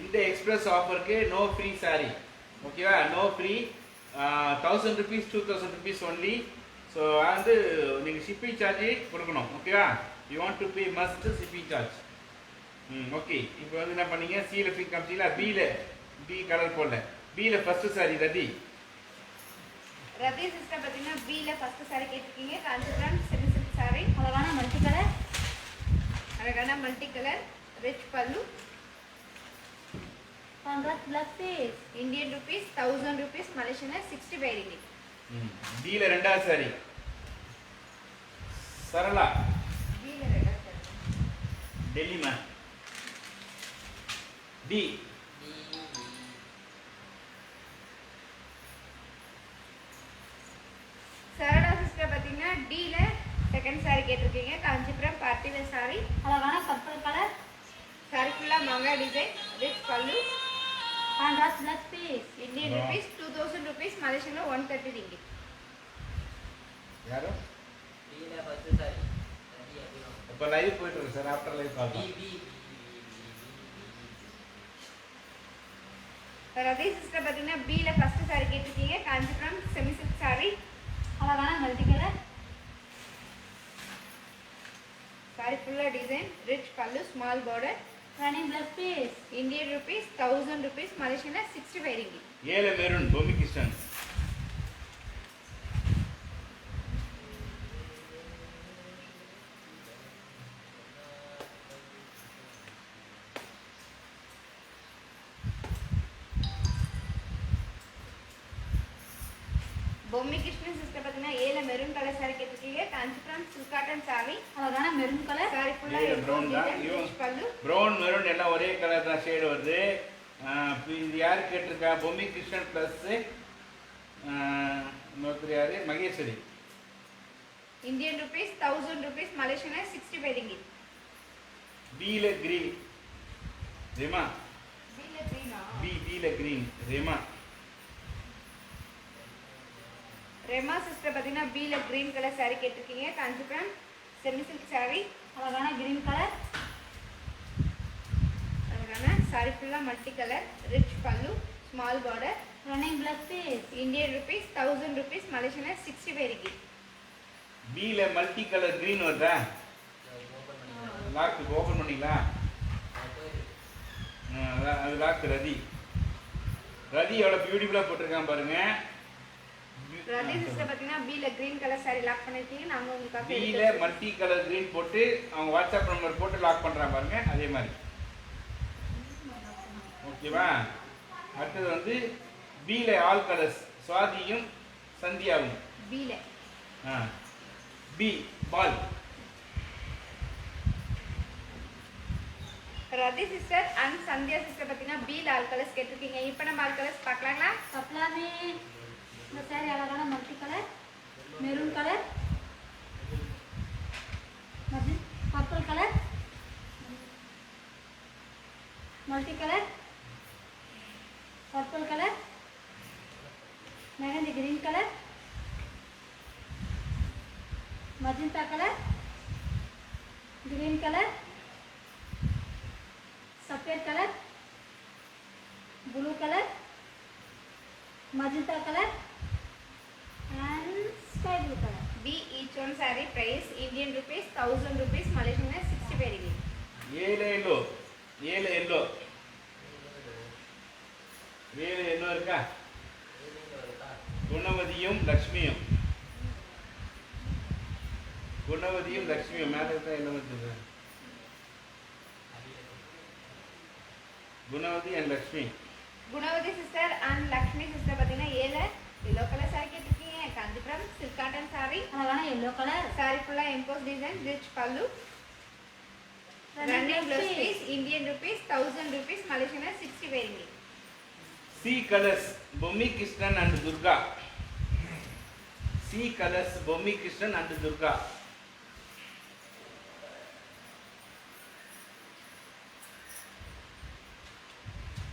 இந்த எக்ஸ்பிரஸ் ஆஃபருக்கு நோ ஃப்ரீ சாரி. ஓகேவா? No free. 1000 rupees 2000 rupees only. So வந்து நீங்கள் ஷிப்பிங் சார்ஜ் கொடுக்கணும். ஓகேவா? You want to pay must shipping charge. Okay. இப்போ வந்து என்ன பண்ணீங்க? சியில் பிங்க் காமிச்சிங்களா? பி கலர் போடல. பியில் ஃபர்ஸ்ட் சாரி ரதி. ரதி சிஸ்டர் பார்த்தீங்கன்னா பில ஃபர்ஸ்ட் சாரி கேட்டிருக்கீங்க. Kanchipuram semi silk sorry. அழகான மல்டி கலர். அழகான மல்டி கலர், ரிச் பல்லு. Contrast plus piece. Indian rupees 1000 rupees, மலேசியன்ல 65 ringgit. பியில் ரெண்டாவது சாரி சரளா பில ரெண்டா சாரி. டெல்லி மேம். டி சரளா சிஸ்டர் பார்த்தீங்கன்னா டில செகண்ட் சாரி கேட்டிருக்கீங்க. Kanchipuram party wear sorry. அழகான பர்பிள் கலர். சாரி ஃபுல்லா மாங்கா டிசைன், ரிச் பல்லு. Contrast plus piece. Indian rupees 2000 rupees, மலேசியன்ல 130 ringgit. யாரோ டீல ஃபர்ஸ்ட் சாரி ரெடி ஆகும். இப்போ லைவ் போயிட்டு இருக்கு சார். ஆஃப்டர் லைவ் பி பார்க்கலாம். பி ரதி சிஸ்டர் பார்த்தீங்கன்னா பில ஃபர்ஸ்ட் சாரி கேட்டிருக்கீங்க. Kanchipuram semi silk sorry. அழகான மல்டி கலர். சாரி ஃபுல்லா design, rich pallu, small border. Running plus piece. Indian rupees 1000 rupees, மலேசியன்ல 65 ringgit. ஏல மெரூன் பூமி கிருஷ்ணன். பொம்மி கிருஷ்ணன் சிஸ்டர் பார்த்தீங்கன்னா ஏல மெரூன் கலர் சாரி கேட்டிருக்கீங்க. Kanchipuram silk cotton sorry. அழகான மெரூன் கலர். சாரி ஃபுல்லா ஏல brown தான். ரிச் பல்லு. ப்ரௌன் மெரூன் எல்லாம் ஒரே கலர் தான் ஷேடு வருது. இது யார் கேட்டிருக்கா? பொம்மி கிருஷ்ணன் ப்ளஸ் இன்னொருத்தர் யாரு? மகேஸ்வரி. இந்தியன் ருபீஸ் 1000 rupees, மலேசியன்ல 65 ringgit. பியில் கிரீன் ரேமா. பில கிரீனா? பியில் கிரீன் ரேமா. ரெமா சிஸ்டர் பார்த்தீங்கன்னா பில கிரீன் கலர் சாரி கேட்டிருக்கீங்க. Kanchipuram semi silk sorry. அழகான கிரீன் கலர். அழகான சாரி ஃபுல்லா multi colour, rich pallu, small border. Running plus piece. Indian rupees 1000 rupees, மலேசியன்ல 65 ringgit. பியில் மல்டி கலர் கிரீன் வருதா? ஓபன் பண்ணி லாக் ஓப்பன் பண்ணிங்களா? அது லாக் ரதி. ரதி எவ்வளோ பியூட்டிஃபுல்லாக போட்டிருக்கான் பாருங்க. ரதி சிஸ்டர் பார்த்தீங்கன்னா பில கிரீன் கலர் சாரி லாக் பண்ணிருக்கீங்க. நாங்க உங்களுக்காக பியில் மல்டி கலர் கிரீன் போட்டு அவங்க வாட்ஸ்அப் நம்பர் போட்டு லாக் பண்ணுறாங்க பாருங்க. அதே மாதிரி ஓகேவா? அடுத்தது வந்து பியில் ஆல் கலர்ஸ் சுவாதியும் சந்தியாவும். பில B ball. Rati sister and Sandhya sister பார்த்தீங்கன்னா பில ஆல் கலர்ஸ் கேட்டிருக்கீங்க. இப்போ நம்ம ஆல் கலர்ஸ் பார்க்கலாங்களா? கப்லாமே. இந்த சாரி அழகான multi colour. Maroon colour. Purple colour. Multi colour. Purple colour. Mehendi green colour. Magenta colour. Green colour, सफेद colour, blue colour, magenta colour and sky blue colour. B each one saree price Indian rupees 1000 rupees Malaysian 65 ringgit. ஏழு எல்லோ இருக்கா? குணவதியும் லக்ஷ்மியும் மேலே இருக்கா? என்ன வந்து Gunavathi and Lakshmi. Gunavathi sister and Lakshmi sister பார்த்தீங்கன்னா ஏழு எல்லோ கலர் சாரி கேட்டிருக்கீங்க. Kanchipuram silk cotton sorry. அழகான எல்லோ கலர். சாரி ஃபுல்லாக emboss design, rich pallu. Running blouse piece Indian rupees 1000 rupees Malaysian 65 ringgit. C colours Bommi Krishnan and Durga. C colours Bommi Krishnan and Durga.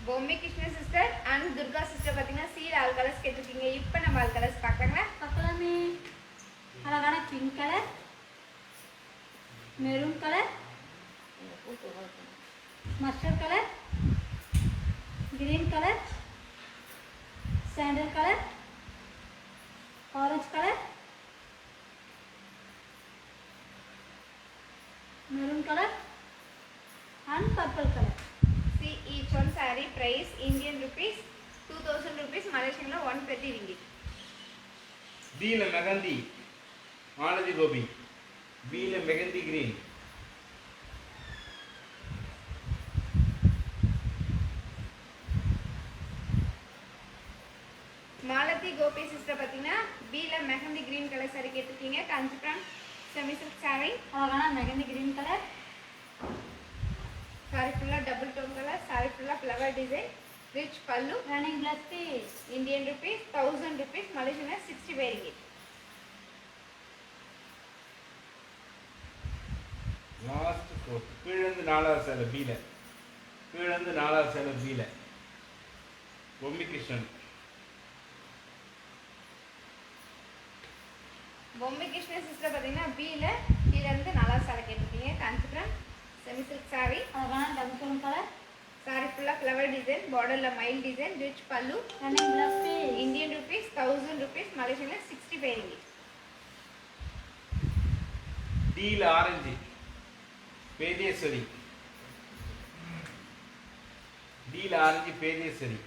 Bommi Krishnan sister and Durga sister பார்த்தீங்கன்னா சீல் ஆல் கலர்ஸ் கேட்டிருக்கீங்க. இப்போ நம்ம ஆல் கலர்ஸ் பார்க்கலாங்களா? பார்க்கலாமே. அழகான pink colour, maroon colour, mustard colour, green colour, sandal colour, orange colour, maroon colour and purple colour. See each one saree price Indian rupees 2000 rupees Malaysian 130 ringgit. பீல மெகந்தி மாலதி கோபி. பீல மெகந்தி கிரீன். மாலதி கோபி சிஸ்டர் பார்த்தீங்கன்னா பீல மெஹந்தி கிரீன் கலர் saree கேட்டிருக்கீங்க. Kanchipuram semi silk saree. அழகான மெகந்தி கிரீன் கலர். saree ஃபுல்லாக டபுள் டோன் கலர். saree ஃபுல்லாக flower design, rich pallu. Running plus piece Indian rupees 1000 rupees Malaysian 65 ringgit. Last fourth கீழந்து நாலாவது சேலை பீல. கீழந்து நாலாவது சேலை பீல. பொம்மி கிருஷ்ணன். பொம்மை கிருஷ்ணன் சிஸ்டர் பார்த்தீங்கன்னா பீல கீழேருந்து நல்லா saree கேட்டிருக்கீங்க. Kanchipuram semi silk saree. அழகான டபுள் டோன் கலர். saree ஃபுல்லாக ஃப்ளவர் டிசைன், பார்டரில் மைல் design, rich pallu. Running plus piece Indian rupees 1000 rupees Malaysian 65 ringgit. Teal orange Bhedeshwari. Teal orange பேதேஸ்வரி.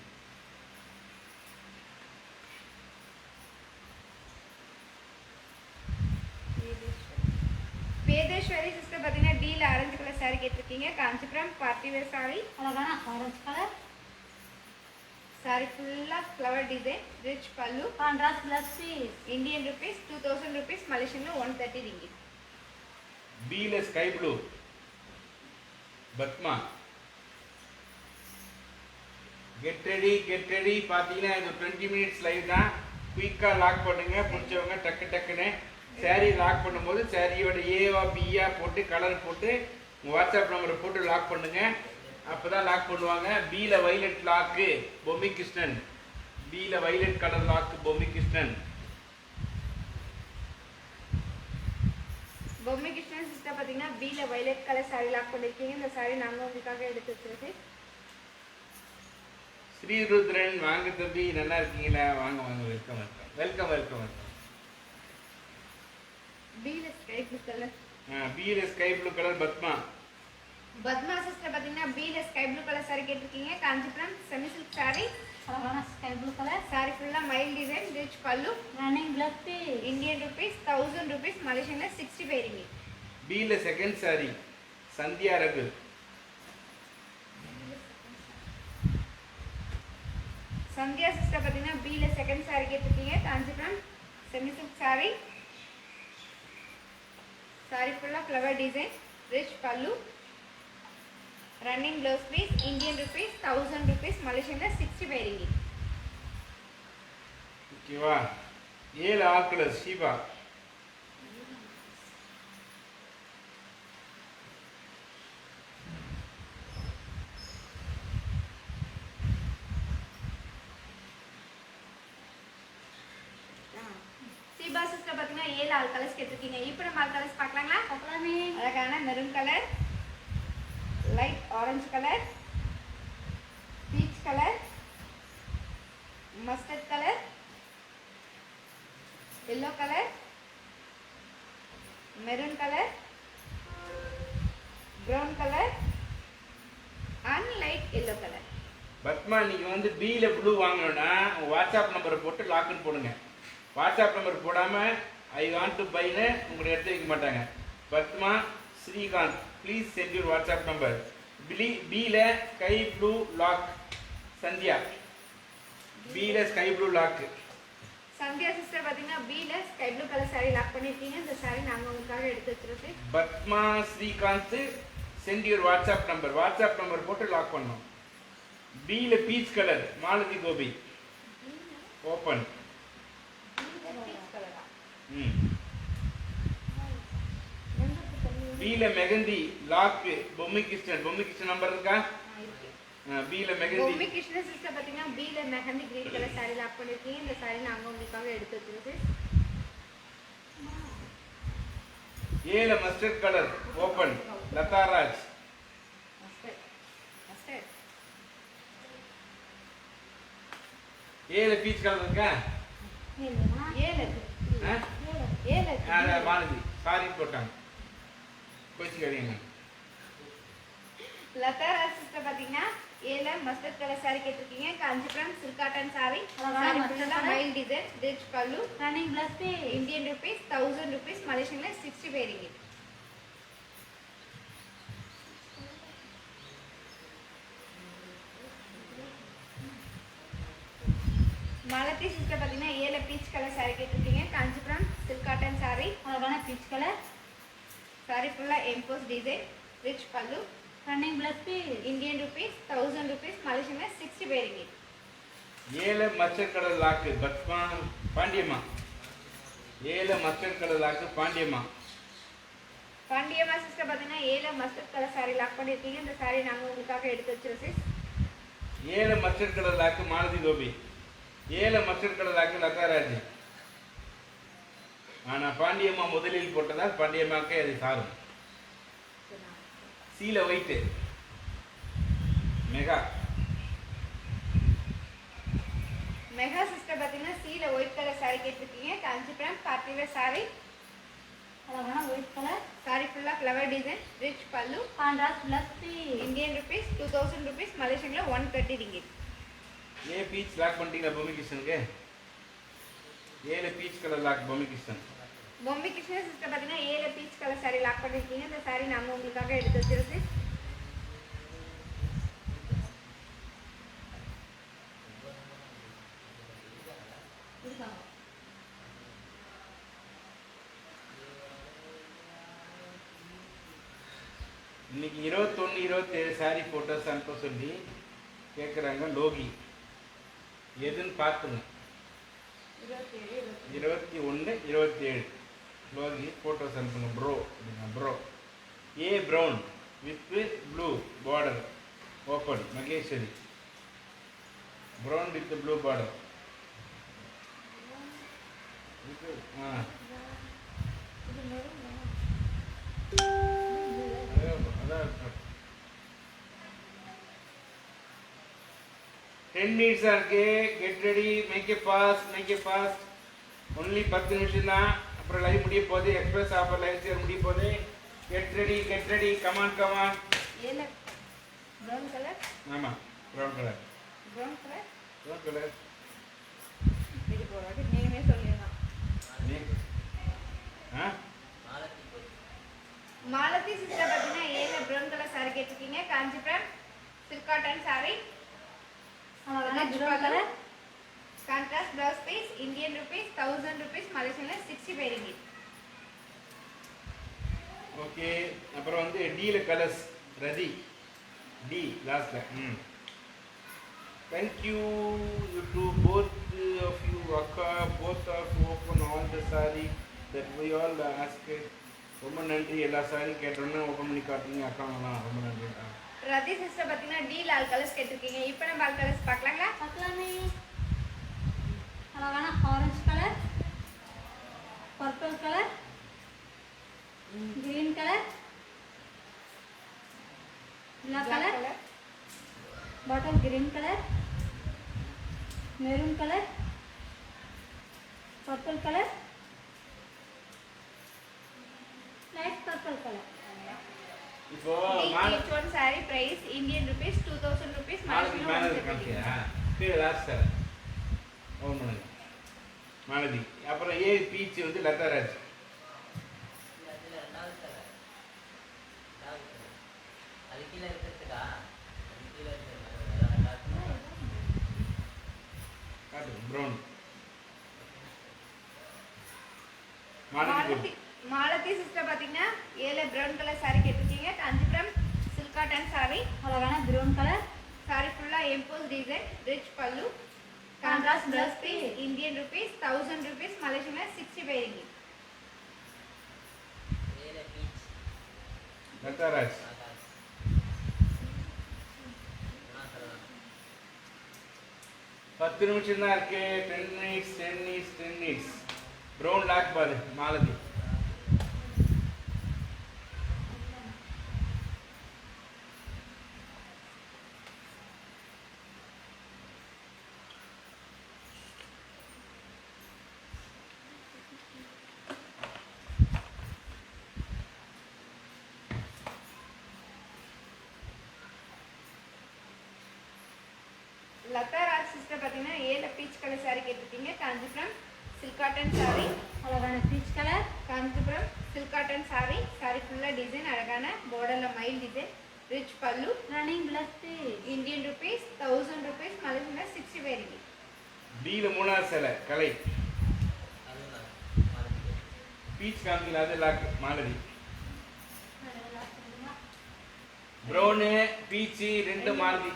பேதேஸ்வரி sister பார்த்தீங்கன்னா டீல ஆரஞ்சு கலர் saree கேட்டிருக்கீங்க. Kanchipuram party wear saree. அழகான ஆரஞ்சு கலர். saree ஃபுல்லாக ஃப்ளவர் டிசைன், ரிச் பல்லு. Contrast plus piece Indian rupees 2000 rupees Malaysian 130 ringgit. பீல sky blue Padma. Get ready பார்த்தீங்கன்னா இது 20 minutes லைவ் தான். குயிக்காக லாக் பண்ணுங்க. பிடிச்சவங்க டக்குன்னு saree லாக் பண்ணும்போது சாரியோட ஏவா பியா போட்டு கலர் போட்டு உங்கள் வாட்ஸ்அப் நம்பரை போட்டு லாக் பண்ணுங்க. அப்போ தான் லாக் பண்ணுவாங்க. பீல வைலட் லாக்கு பொம்மி கிருஷ்ணன். பீல violet colour lock Bommi Krishnan. Bommi Krishnan sister பார்த்தீங்கன்னா பீல வயலட் கலர் saree லாக் பண்ணியிருக்கீங்க. இந்த saree நாங்கள் உங்களுக்காக எடுத்து வச்சிருக்கு. ஸ்ரீருத்ரன் வாங்க தம்பி, நல்லா இருக்கீங்களா? வாங்க வெல்கம். பீல ஸ்கை ப்ளூ கலர். பீல sky blue colour Padma. Padma sister பார்த்தீங்கன்னா பீல ஸ்கை ப்ளூ கலர் saree கேட்டிருக்கீங்க. Kanchipuram semi silk saree. அழகான ஸ்கை ப்ளூ கலர். saree ஃபுல்லாக mile design, rich pallu. Running plus piece Indian rupees 1000 rupees Malaysian 65 ringgit. பீல செகண்ட் சாரி சந்தியா ரகு. சந்தியா சிஸ்டர் பார்த்தீங்கன்னா பீல செகண்ட் saree கேட்டிருக்கீங்க. Kanchipuram semi silk saree. saree ஃபுல்லாக flower design, rich pallu. Running blouse piece Indian rupees 1000 rupees Malaysian 65 ringgit. ஓகேவா? 7 ஆட்கள் ஷீபா. சீபா சிஸ்டர் பார்த்தீங்கன்னா 7 ஆல் கலர்ஸ் கேட்டிருக்கீங்க. இப்போ நம்ம ஆல் கலர்ஸ் பார்க்கலாங்களா? பார்க்கலாமே. அழகான maroon colour, light orange colour, peach colour, mustard colour, yellow colour, maroon colour, brown colour and light yellow colour. Padma நீங்க வந்து பில ப்ளூ வாங்கணும்னா வாட்ஸ்அப் நம்பரை போட்டு லாக்னு போடுங்க. வாட்ஸ்அப் நம்பர் போடாம ஐ வாண்ட் டு பைன்னு உங்களுக்கு எடுத்து வைக்க மாட்டாங்க. Padma Srikanth please send your WhatsApp number. பில ஸ்கை ப்ளூ லாக் சந்தியா. பில sky blue lock. Sandhya sister பாத்தீங்கன்னா பில sky blue colour saree lock பண்ணிருக்கீங்க. இந்த saree நாங்க உங்களுக்காக எடுத்து வச்சிருக்கோம். Padma Srikanth send your WhatsApp number. WhatsApp number போட்டு லாக் பண்ணணும். பில peach colour Malathi Gopi open. பில மெகந்தி லாக் பொம்மி கிருஷ்ணன் நம்பர் இருக்கா? பில மெகந்தி. பொம்மி கிருஷ்ணன் சிஸ்டர் பாத்தீங்கன்னா பில mehndi green colour saree lock பண்ணிருக்கீங்க. இந்த saree நாங்க உங்களுக்காக எடுத்து வச்சிருக்கோம். ஏல mustard colour open Latha Raj. ஏல பீச் கலர் இருக்கா? மாலதி சாரி போட்டாங்க. கோச்சிக்காதீங்க. லதா ராஜ் சிஸ்டர் பாத்தீங்கன்னா ஏல மஸ்டர்ட் கலர் saree கேட்டிருக்கீங்க. Kanchipuram silk cotton saree. மயில் design rich pallu. Running plus பே இந்தியன் ருபீஸ் 1000 rupees மலேசியன்ல 65 ringgit. மாலதி சிஸ்டர் பாத்தீங்கன்னா ஏல பீச் கலர் saree கேட்டிருக்கீங்க. Kanchipuram silk cotton saree. அழகான பீச் கலர் saree ஃபுல்லா emboss design rich pallu. Running plus பே இந்தியன் ருபீஸ் 1000 rupees மலேசியன்ல 65 ringgit. ஏல mustard colour lock Padma Pandiyamma. ஏல mustard colour lock Pandiyamma. Pandiyamma sister பாத்தீங்கன்னா ஏல மஸ்டர்ட் கலர் saree லாக் பண்ணிருக்கீங்க. இந்த saree நாங்க உங்களுக்காக எடுத்து வச்சிருக்கோம். ஏல mustard colour lock Malathi Gopi. ஏல mustard colour lock Latha Raj. ஆனா பாண்டியம்மா முதலில் போட்டதால் பாண்டியம்மாக்கே அது சாரும். சீல ஒயிட் மெகா. மெகா சிஸ்டர் பாத்தீங்கன்னா சீல ஒயிட் கலர் saree கேட்டிருக்கீங்க. Kanchipuram party wear saree. அழகான ஒயிட் கலர் saree ஃபுல்லா ஃப்ளவர் டிசைன் ரிச் பல்லு. கான்ட்ராஸ்ட் பிளஸ் பே இந்தியன் ருபீஸ் 2000 rupees மலேசியன்ல 130 ringgit. ஏ பீச் லாக் பண்ணிட்டீங்களா பொம்மி கிருஷ்ணனுக்கு? ஏல peach colour lock Bommi Krishnan. Bommi Krishnan sister பாத்தீங்கன்னா ஏல பீச் கலர் saree லாக் பண்ணிருக்கீங்க. இந்த saree நாங்க உங்களுக்காக எடுத்து வச்சிருக்கோம். இன்னைக்கு 21 27 saree போட்டோஸ் அனுப்ப சொல்லி கேட்குறாங்க லோகி. எதுன்னு பார்த்துங்க. 21 27 லோகி போட்டோஸ் அனுப்புங்க ப்ரோ அப்படின்னா bro. A brown with blue border open Maheswari. Brown with blue border. அதான் 10 minutes இருக்கு. Get ready make a fast. Only 10 நிமிஷம் தான். அப்புறம் லைவ் முடிய போகுது. எக்ஸ்பிரஸ் ஆஃபர் லைவ் சேர் முடிய போகுது. Get ready come on. ஏல ப்ரௌன் கலர். ஆமா ப்ரௌன் கலர். இது போறாது நீங்களே சொல்லுங்க. மாலத்தி போய் மாலதி சிஸ்டர் பாத்தீங்கன்னா ஏல ப்ரௌன் கலர் saree கேட்டிருக்கீங்க. Kanchipuram silk cotton saree. அழகான blue colour contrast blouse piece Indian rupees 1000 rupees மலேசியன்ல 65 ringgit. ஓகே. அப்புறம் வந்து டீல கலர்ஸ் ரதி டி லாஸ்ட்ல. Thank you to both of you Akka, both of open all the saree that we all ask. ரொம்ப நன்றி. எல்லா சாரி கேட்டோன்னே ஓப்பன் பண்ணி காட்டுறீங்க அக்காங்களாம். ரொம்ப நன்றி. ரதி சிஸ்டர் பாத்தீங்கன்னா டி லால் கலர்ஸ் கேட்டிருக்கீங்க. இப்போ நம்ம லால் கலர்ஸ் பார்க்கலாங்களா? பார்க்கலாமே. அழகான orange colour purple colour green colour black colour bottle green colour maroon colour purple colour Indian rupees 2000 rupees Malathi மேலே காமிச்சியா கீழே லாஸ்ட் சார் ஓன் பண்ணுங்க மாலதி அப்புறம் ஏ பீச் வந்து லதாராஜ் அதுல ரெண்டாவது கலர் அது கீழே இருக்கிறதுக்கா அது கீழே இருக்கிறது ரெண்டாவது காட்டு ப்ரௌன் மாலதி மாலதி மாலதி சிஸ்டர் பாத்தீங்கன்னா ஏல பிரவுன் கலர் saree கேட்டிருக்கீங்க காஞ்சிபுரம் சில்க் காட்டன் saree அழகான ப்ரௌன் கலர் saree ஃபுல்லா emboss design rich pallu Contrast contrast blouse blouse piece Indian rupees 1000 rupees மலேசியன்ல 65 ringgit ஏல பீச் லதாராஜ் ஆகாஷ் குணாசலம் 10 நிமிஷம் தான் இருக்கு 10 மினிட்ஸ் 10 மினிட்ஸ் ப்ரௌன் லாக் பாரு மாலதி லதா ராஜ் சிஸ்டர் பாத்தீங்கன்னா ஏல பீச் கலர் saree கேட்டிருக்கீங்க காஞ்சிபுரம் சில்க் காட்டன் saree அழகான peach colour Kanchipuram silk cotton saree saree ஃபுல்லா டிசைன் அழகான borderல மைல் design rich pallu running plus piece Indian rupees 1000 rupees மலேசியன்ல 65 ringgit டீல மூணாவது சிலை கலை அதுதான் மாலதி பீச் காமிக்கல அது லாக் மாலதி ப்ரௌனு பீச்சு ரெண்டு மாலதி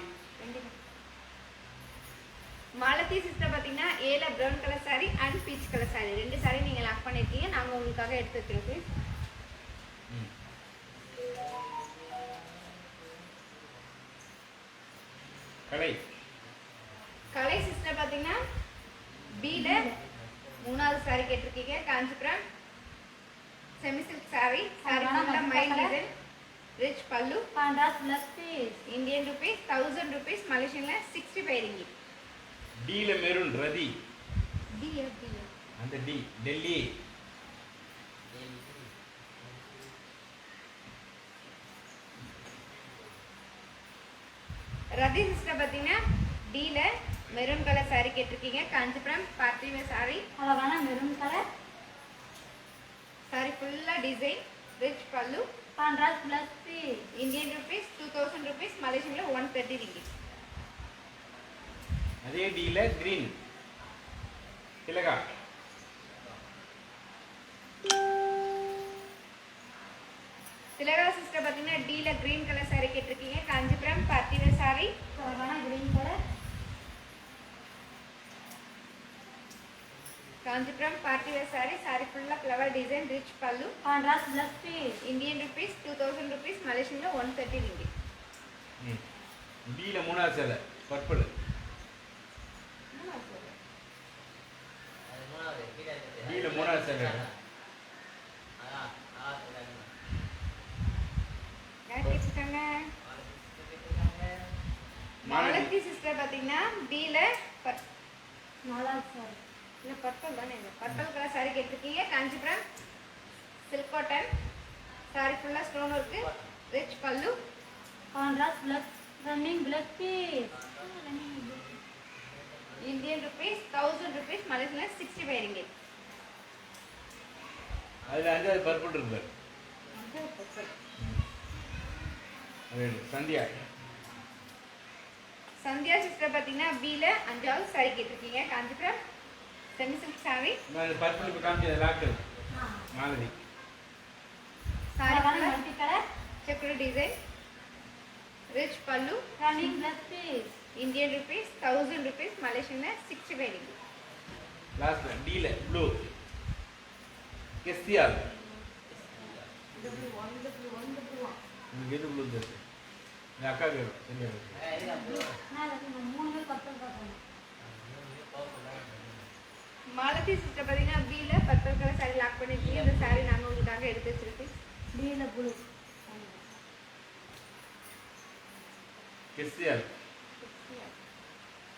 மாலதி சிஸ்டர் பாத்தீங்கன்னா ஏல brown colour saree and beach colour saree ரெண்டு saree நீங்க லாக் பண்ணிருக்கீங்க நாங்க உங்களுக்காக எடுத்து வச்சிருக்கோம் கலை கலை சிஸ்டர் பாத்தீங்கன்னா பீல மூணாவது saree கேட்டிருக்கீங்க Kanchipuram semi silk saree saree ஃபுல்லா மைல் டிசைன் ரிச் பல்லு contrast plus piece Indian rupees 1000 rupees மலேசியன்ல 65 ringgit டீல மெரூன் ரதி டிஎஃப் அந்த டி டெல்லி ரதி சிஸ்டர் பாத்தீங்கன்னா டீல மெரூன் கலர் saree கேட்டிருக்கீங்க காஞ்சிபுரம் பார்ட்டி வேர் saree அழகான மெரூன் கலர் saree ஃபுல்லா டிசைன் ரிச் பல்லு contrast plus piece Indian rupees 2000 rupees மலேசியன்ல 130 ringgit அதே டீல கிரீன் திலகா திலகா சிஸ்டர் பாத்தீங்கன்னா டீல கிரீன் கலர் saree கேட்டிருக்கீங்க காஞ்சிபுரம் பார்ட்டி வேர் saree அழகான green colour Kanchipuram party wear saree saree ஃபுல்லா ஃப்ளவர் டிசைன் ரிச் பல்லு contrast plus piece Indian rupees 2000 rupees மலேசியன்ல 130 ringgit டீல மூணாவது சிலை பர்பிள் அது மூணாவது கீழே இருக்கிறது டீல மூணாவது சிலை அதான் அதான் யார் கேட்டிருக்காங்க மாலதி சிஸ்டர் பாத்தீங்கன்னா டீல நாலாவது சார் இல்ல பர்பிள் தானே இது பர்பிள் கலர் saree கேட்டிருக்கீங்க காஞ்சிபுரம் சில்க் காட்டன் saree ஃபுல்லா ஸ்டோன் ஒர்க் ரிச் பல்லு contrast blouse running plus piece Indian rupees 1000 rupees மலேசியன்ல 65 ringgit அதுல அஞ்சாவது பர்பிள் இருக்கு அது சந்தியா சந்தியா சிஸ்டர் பாத்தீங்கன்னா பீல அஞ்சாவது saree கேட்டிருக்கீங்க Kanchipuram semi silk saree purple இப்போ காமிச்சது லாக்கு மாலதி saree அழகான ஃபுல்லா multi colour checked design rich pallu running plus piece Indian rupees 1000 rupees மலேசியன்ல 65 ringgit லாஸ்ட் டீல ப்ளூ கெஸ்தியால் உங்களுக்கு எது ப்ளூ தெரியும் என் அக்கா வேணும் சரியா இருக்கு. நான் மூணு பேர் பர்பிள் பார்க்கணும் மாலதி சிஸ்டர் பாத்தீங்கன்னா பீல பர்பிள் கலர் saree லாக் பண்ணிருக்கீங்க இந்த saree நாங்க உங்களுக்காக எடுத்து வச்சிருக்கோம் டீல ப்ளூ கெஸ்தியால்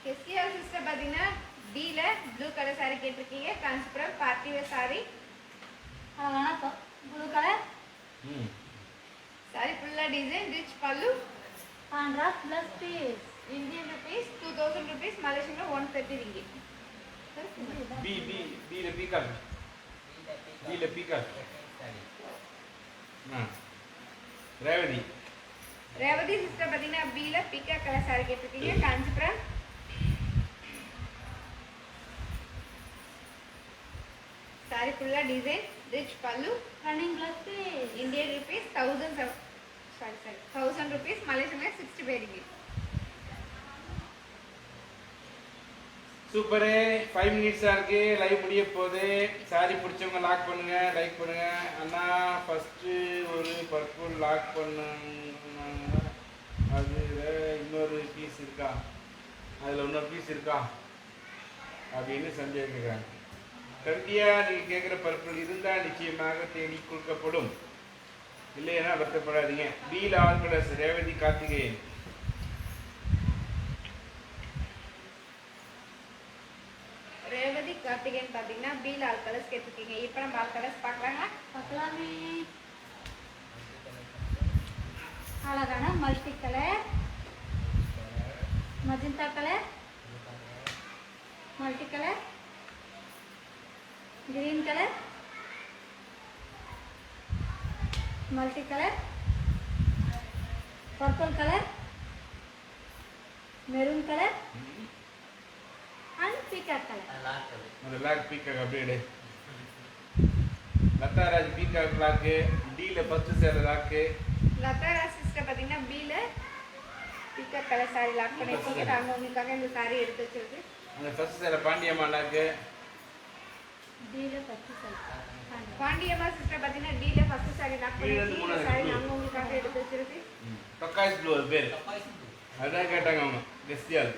கெசிஆர் சிஸ்டர் பாத்தீங்கன்னா டீல ப்ளூ கலர் saree கேட்டிருக்கீங்க காஞ்சிபுரம் பார்ட்டி வேர் saree அழகான ப்ளூ கலர் ம் saree ஃபுல்லா டிசைன் ரிச் பல்லு contrast blouse piece Indian rupees 2000 rupees மலேசியன்ல 130 ringgit. பீல பீகாக் பீல பீகாக் ரேவதி ரேவதி சிஸ்டர் பார்த்தீங்கன்னா பீல பிக்கா கலர் சாரி கேட்டிருக்கீங்க காஞ்சிபுரம். சாரி ஃபுல்லா design rich pallu running blouse piece Indian rupees 1000 rupees மலேசியன்ல 65 ringgit. சூப்பரு 5 மினிட்ஸா இருக்கு லைவ் முடிய போகுது. சாரி பிடிச்சவங்க லாக் பண்ணுங்க, லைக் பண்ணுங்க. அண்ணா ஃபர்ஸ்ட் ஒரு பர்பிள் லாக் பண்ணுங்க. அதுல இன்னொரு பீஸ் இருக்கா, அதுல இன்னொரு பீஸ் இருக்கா அப்படின்னு சந்தேகம் கேட்குறாங்க. கண்டியா நீங்க கேட்குற பர்பிள் இருந்தா நிச்சயமாக தேடி கொடுக்கப்படும், இல்லைன்னா வருத்தப்படாதீங்க. பீல் ஆல் கலர்ஸ் ரேவதி கார்த்திகேயன். ரேவதி கார்த்திகேயன் பார்த்தீங்கன்னா பீல் ஆல் கலர்ஸ் கேட்டிருக்கீங்க. இப்போ நம்ம ஆல் கலர்ஸ் பார்க்கலாங்களா? பார்க்கலாமே. அழகான multi colour, magenta colour, multi colour, green colour, multi colour, purple colour, maroon colour and peacock colour. அந்த லாக் பீக்காக் அப்படியே எடு. லத்தாராஜ் பீக்காக் லாக்கு, டீல ஃபர்ஸ்ட் சேர லாக்கு. லதாரா சிஸ்டர் பார்த்தீங்கன்னா பீல பிக்கா கலர் சாரி லாக் பண்ணிருக்கீங்க. நாங்கள் உங்களுக்காக இந்த சாரி எடுத்து வச்சிருக்கு. அந்த ஃபர்ஸ்ட் சேர பாண்டியம்மா லாக்கு. டீல பத்து சைஸ். பாண்டியம்மா சிஸ்டர் பார்த்தீங்கன்னா டீல ஃபர்ஸ்ட் சாரி லாக் பண்ணிருக்கீங்க. இந்த சாரி நாங்கள் உங்களுக்காக எடுத்து வச்சிருக்கு. பக்காய்ஸ் ப்ளூ அது பேர். அதான் கேட்டாங்க அவங்க கெஸ்டியால்.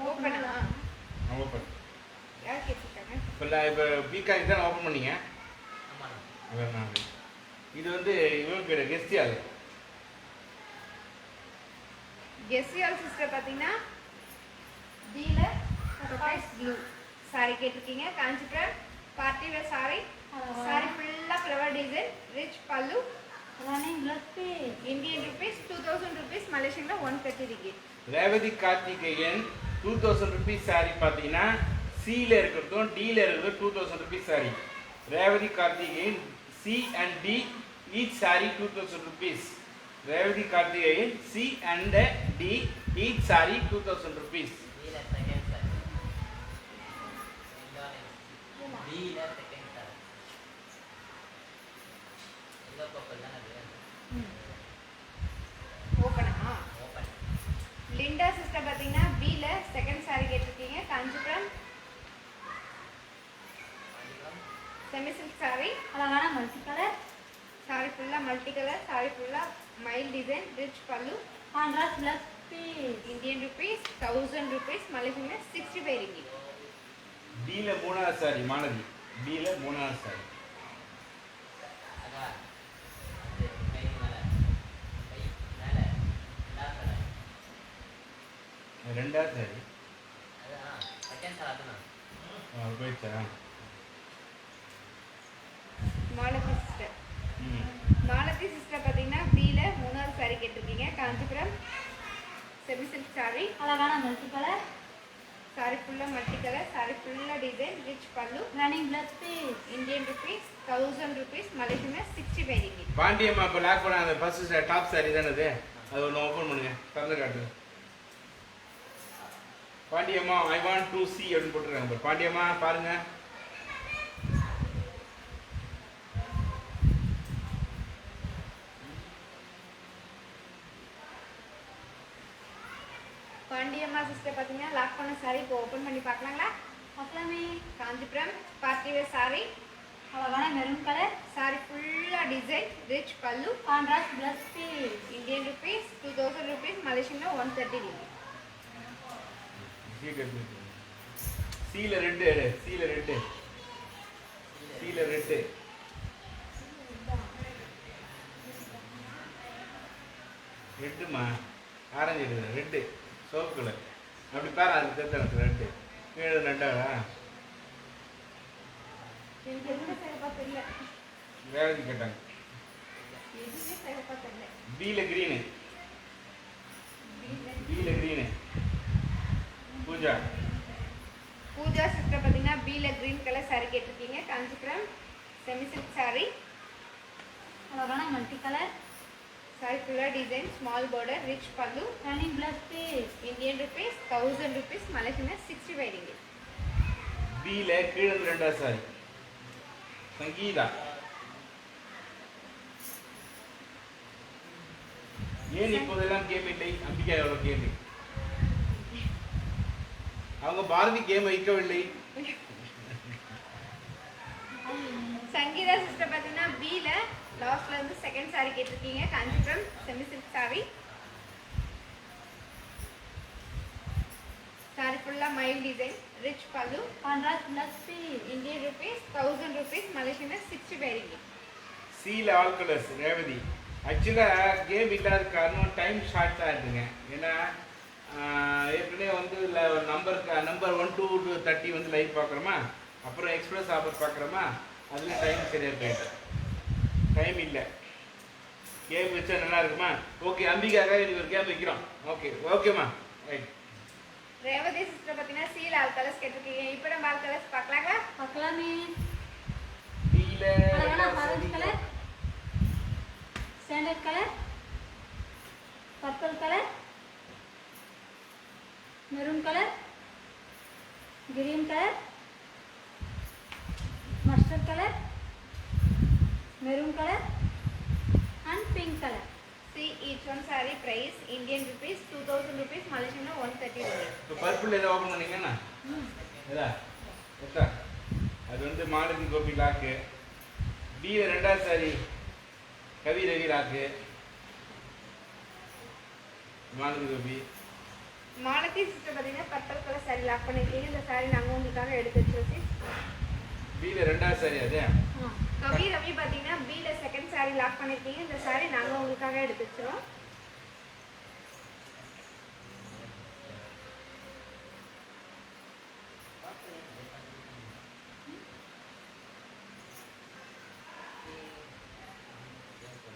ஓப்பனா ஓப்பன். யார் கேட்டிருக்காங்க? இப்போ பீக்காக் தான் ஓப்பன் பண்ணீங்க. அதான் இது வந்து இவங்க பேர் கெஸ்டியால். கெஸ்டியால் சிஸ்டர் பார்த்தீங்கன்னா டீல பக்காய்ஸ் ப்ளூ சாரி கேட்டிருக்கீங்க. Kanchipuram party wear sorry. Sorry ஃபுல்லாக flower design rich pallu running blouse piece Indian rupees 2000 rupees மலேசியன்ல 130 ringgit. ரேவதி கார்த்திகேயன் 2000 ருபீஸ் சாரி பார்த்தீங்கன்னா சியில் இருக்கிறதும் டியில் இருக்கிறதும் 2000 rupees saree. Revathi Karthikeyan C and D each saree 2000 rupees. Revathi Karthikeyan C and D each saree 2000 rupees. ஓப்பனா லிண்டா சிஸ்டர் பார்த்தீங்கன்னா பீல செகண்ட் சாரி கேட்டிருக்கீங்க. Kanchipuram semi silk sorry. அழகான மல்டி கலர், சாரி ஃபுல்லாக மல்டி கலர், சாரி ஃபுல்லாக மைல் டிசைன் ரிச் பல்லு contrast blouse piece Indian rupees 1000 rupees மலேசியன்ல 65 ringgit. டியில் மூணாவது சாரி மாலதி. டியில் மூணாவது சாரி. ரெண்டாவது சாரி போயிடுச்சா? மாலதி சிஸ்டர் மாலதி சிஸ்டர் பார்த்தீங்கன்னா பீல மூணாவது சாரி கேட்டிருக்கீங்க. Kanchipuram semi silk sorry. அழகான மல்டி கலர், சாரி ஃபுல்லாக மல்டி கலர், சாரி ஃபுல்லாக design rich pallu running blouse piece Indian rupees 1000 rupees மலேசியன்ல 65 ringgit. பாண்டியம்மா இப்போ லாக் பண்ண அந்த ஃபர்ஸ்ட் டாப் சாரி தானே அது ஒன்று ஓப்பன் பண்ணுங்க, திறந்து காட்டுங்க. Pandiyamma I want to see அப்படின்னு போட்டுருக்காங்க. பாண்டியம்மா பாருங்க. பாண்டியம்மா சிஸ்டர் பார்த்தீங்கன்னா லாக் பண்ண சாரி இப்போ ஓப்பன் பண்ணி பார்க்கலாங்களா? பார்க்கலாமே. Kanchipuram party wear sorry. அழகான மெரூன் கலர், சாரி ஃபுல்லாக டிசைன் ரிச் பல்லு contrast blouse piece Indian rupees 2000 rupees மலேசியன்ல 130 ringgit. சீல ரெட்டு சீல ரெட்டு சீல ரெட்டு ரெட்டுமா ஆரஞ்சு இருக்குது ரெட்டு சோப்பு கலர் அப்படி பாரு. அது தெரிஞ்சு ரெட்டு கீழே ரெண்டாவதா எனக்கு எந்த சைடு தெரியல. வேலைக்கு கேட்டாங்க. எதுவுமே சிவப்பா தெரியல. பீல கிரீனு பீல கிரீனு பூஜா பூஜா சிஸ்டர் பார்த்தீங்கன்னா பீல கிரீன் கலர் saree கேட்டிருக்கீங்க. Kanchipuram semi silk saree. அழகான மல்டி கலர் saree ஃபுல்லாக design, small border, rich pallu. Running plus piece. Indian rupees 1000 rupees, Malaysian 65 ringgit. பீல கீழே இருந்து ரெண்டாவது சாரி சங்கீதா. ஏன் இப்போதெல்லாம் கேம் இல்லை? அம்பிகா எவ்வளோ கேள்வி. அவங்க பாரதி கேம் வைக்கவில்லை. சங்கீதா சிஸ்டர் பார்த்தீங்கன்னா பீல லாஸ்ட்ல இருந்து செகண்ட் saree கேட்டிருக்கீங்க. Kanchipuram semi silk saree. saree ஃபுல்லாக மைல் டிசைன், ரிச் பல்லு. Contrast plus piece. Indian rupees 1000 rupees, Malaysian 65 ringgit. சீல ஆல் கலர்ஸ் ரேவதி. ஆக்சுவலாக கேம் இல்லாத காரணம் டைம் ஷார்ட் ஆகிடுங்க. ஏன்னா ஏற்கனவே வந்து நம்பர் 1 to 30 வந்து லைவ் பார்க்குறோமா, அப்புறம் எக்ஸ்பிரஸ் ஆஃபர் பார்க்குறோமா, அதில் டைம் சரியாக போயிட்டு டைம் இல்லை. கேம் வச்சா நல்லா இருக்குமா? ஓகே அம்பிகாக இது ஒரு கேம் வைக்கிறோம். ஓகேம்மா ரைட். ரேவதி சிஸ்டர் பார்த்தீங்கன்னா சீல் ஆல் கலர்ஸ் கேட்டிருக்கீங்க. இப்போ நம்ம ஆல் கலர்ஸ் பார்க்கலாங்களா? பார்க்கலாமே. சீல அழகான orange colour, standard colour, purple colour, maroon colour, green colour, mustard colour, maroon colour and pink colour. See each one saree price Indian rupees 2000 rupees, Malaysian 130 ringgit. இப்போ பர்பிள் எதை ஓப்பன் பண்ணீங்கன்னா எதா எத்தா அது வந்து மாலதி கோபி லாக்கு. பீல ரெண்டாவது சாரி கவி ரவி லாக்கு. மாலதி கோபி மாலதி சிஸ்டர் பார்த்தீங்கன்னா பர்பிள் கலர் saree லாக் பண்ணிருக்கீங்க. இந்த saree நாங்கள் உங்களுக்காக எடுத்து வச்சிருக்கோம். பீல ரெண்டாவது சாரி அது. கவி ரவி பார்த்தீங்கன்னா பீல செகண்ட் saree லாக் பண்ணிருக்கீங்க. இந்த saree நாங்கள் உங்களுக்காக எடுத்து வச்சிரோம்.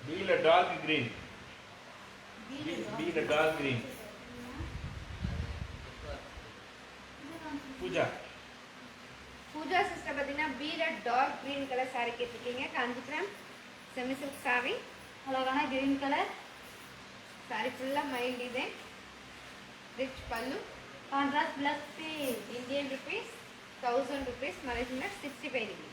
பீல டார்க் கிரீன். பீல dark green. Pooja Pooja sister பார்த்தீங்கன்னா பீல டார்க் கிரீன் கலர் saree கேட்டிருக்கீங்க. Kanchipuram semi silk saree. அழகான கிரீன் கலர், saree ஃபுல்லாக மைல் டிசைன், ரிச் பல்லு. Contrast plus piece. Indian rupees 1000 rupees, Malaysian 65 ringgit.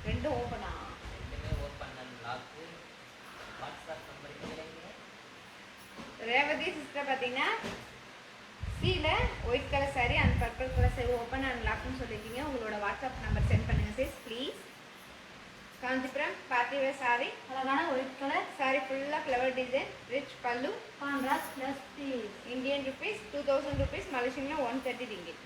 ரெண்டும் ஓப்பனா? ரேவதி சிஸ்டர் பார்த்தீங்கன்னா சீல white colour saree and purple colour saree open and லாக்னு சொல்லியிருக்கீங்க. உங்களோட வாட்ஸ்அப் நம்பர் சென்ட் பண்ணுங்க sis please. Kanchipuram party wear saree. அழகான ஒயிட் கலர், saree ஃபுல்லாக ஃப்ளவர் டிசைன், ரிச் பல்லு. Contrast plus piece. Indian rupees 2000 rupees, Malaysian 130 ringgit.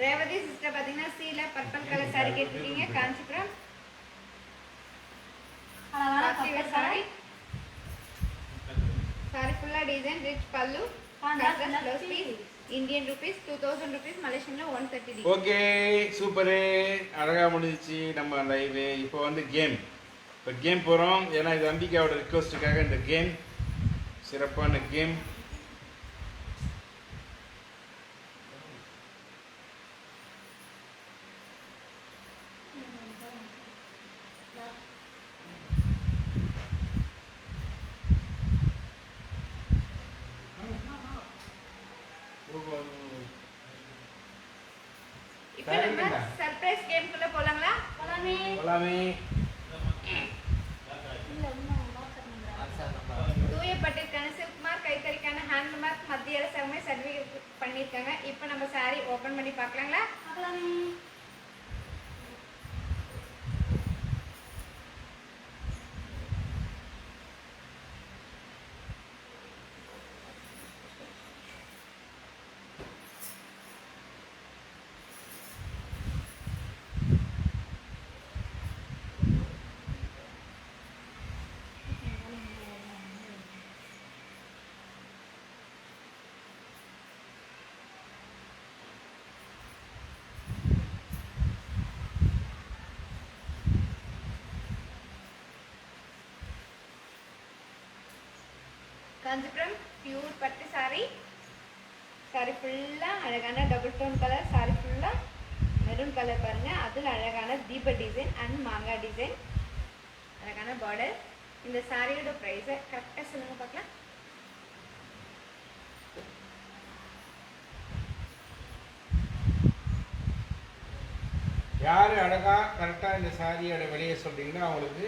Revathi sister பார்த்தீங்கன்னா சீல பர்பிள் கலர் saree கேட்டிருக்கீங்க. காஞ்சிபுரம் அழகான party wear purple saree. saree ஃபுல்லாக டிசைன், ரிச் பல்லு, contrast blouse blouse piece. Piece. Indian rupees 2000 rupees, மலேசியன்ல 130 ஓகே சூப்பரு, அழகா முடிஞ்சிச்சு நம்ம லைவ். இப்போ வந்து கேம். இப்போ கேம் போகிறோம். ஏன்னா இது அம்பிகாவோட ரிக்வஸ்ட்டுக்காக இந்த கேம், சிறப்பான கேம். இப்போ நம்ம சர்ப்ரைஸ் கேம்குள்ள போலாங்களா? போலாமே. எல்லாமே இல்ல இன்னும் வாட்ஸ்அப் நம்பர். வாட்ஸ்அப் நம்பர் தூய பட்டிற்கான சில்க் மார்க், கைத்தறிக்கான ஹேண்ட் மார்க் மத்திய அரசாங்கமே சர்டிஃபிகேட் பண்ணியிருக்காங்க. இப்போ நம்ம saree ஓபன் பண்ணி பார்க்கலாங்களா? பார்க்கலாமே. காஞ்சிபுரம் பியூர் பட்டு saree. saree ஃபுல்லா அழகான டபுள் டோன் கலர். saree ஃபுல்லா மெரூன் கலர் பாருங்க. அதில் அழகான தீப டிசைன் அண்ட் மாங்காய் டிசைன், அழகான பார்டர். இந்த சாரியோட ப்ரைஸை கரெக்டாக சொல்லுங்க பார்க்கலாம். யார் அழகா கரெக்டாக இந்த சாரியோட விலையை சொல்கிறீங்களோ அவங்களுக்கு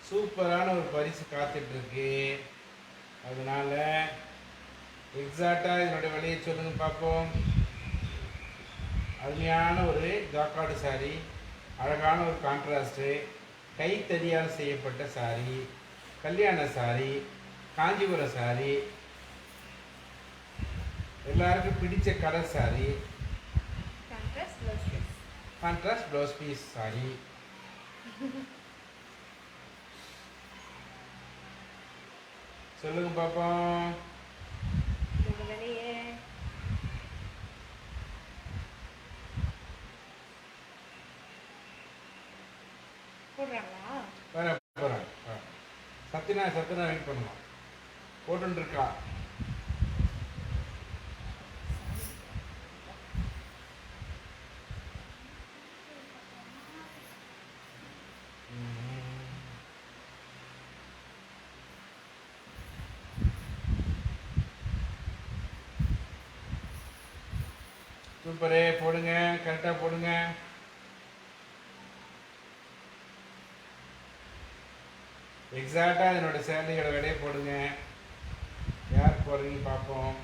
சூப்பரான ஒரு பரிசு காத்துட்ருக்கு. அதனால எக்ஸாக்டாக இதனோட விலையை சொல்லுங்க பார்ப்போம். அருமையான ஒரு ஜாக்காடு சாரி, அழகான ஒரு கான்ட்ராஸ்ட்டு, கைத்தறியால் செய்யப்பட்ட சாரி, கல்யாண சாரி, காஞ்சிபுரம் சாரி, எல்லாருக்கும் பிடிச்ச colour sari, contrast blouse piece sari. சொல்லுங்க பாப்போம். இதோட விலையே போடுறாங்களா? வர போகிறேன். சத்தினா வெயிட் பண்ணுவோம். போட்டுருக்கா சூப்பரே, போடுங்க, கரெக்டாக போடுங்க. எக்ஸாக்டாக என்னோட சேலரியோட விலையை போடுங்க. யார் போடுறீங்கன்னு பார்ப்போம்.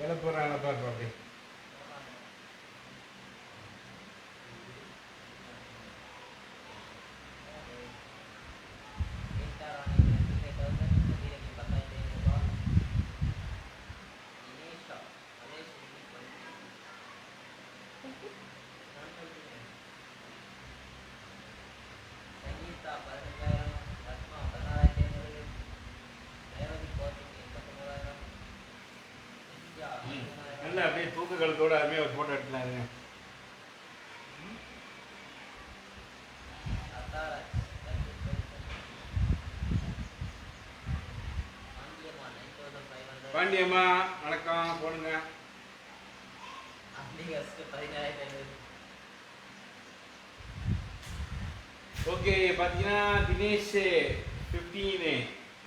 வேலை போடுறாங்க பாருப்பா அப்படி. நல்லா அப்படியே தூக்குகளத்தோட அருமையாக ஒரு ஃபோட்டோ எடுத்துலாருங்க. பாண்டியம்மா வணக்கம், போடுங்க. ஓகே, பார்த்தீங்கன்னா தினேஷ் 15,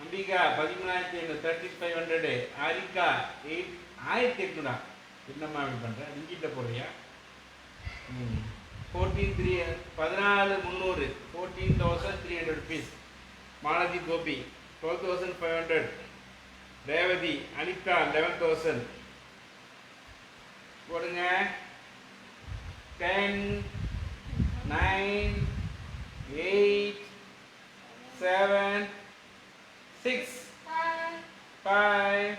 அம்பிகா 13,500, 13,500, ஆரிகா 1800. என்னம்மா அப்படி பண்ணுறேன், இங்கிட்ட போடுறியா? 14,300, 14,300 rupees. மாலதி கோபி 12,500. ரேவதி அனிதா 11,000. போடுங்க. 10, 9, 8, 7, 6, 5,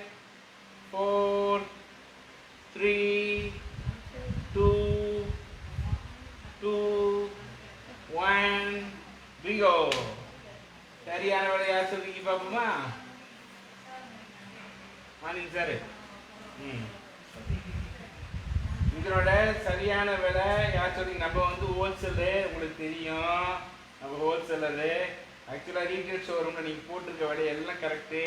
4, 3, பிங்கோ. சரியான விலை யார் சொல்றீங்க பாப்போமா? Morning sir. இதனோட சரியான விலை யார் சொல்றீங்க? நம்ம வந்து ஹோல்சேலு, உங்களுக்கு தெரியும் நம்ம ஹோல்சேலரு. ஆக்சுவலாக ரீட்டைல் ஷோரூமில் நீங்கள் போட்டிருக்க விலை எல்லாம் கரெக்டு.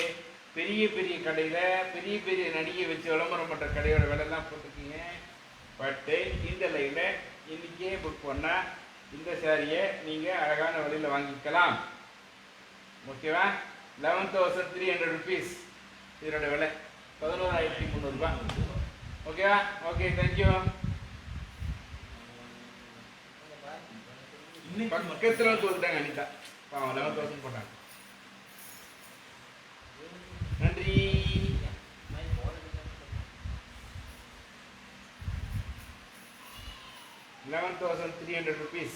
பெரிய பெரிய கடையில் பெரிய பெரிய நடிகை வச்சு விளம்பரம் பண்ணுற கடையோட விலைலாம் போட்டிருக்கீங்க. பட்டு இந்த லைனில் இன்றைக்கே புக் பண்ணால் இந்த சாரியை நீங்கள் அழகான விலையில் வாங்கிக்கலாம். ஓகேவா? 11,300 rupees இதோட விலை. 11,300 ரூபாய். ஓகேவா? Okay, thank you. பக்கத்தில் தோத்துட்டாங்க அனிதா. பாவம் 11,000 போட்டாங்க. நன்றி. 11,300 rupees.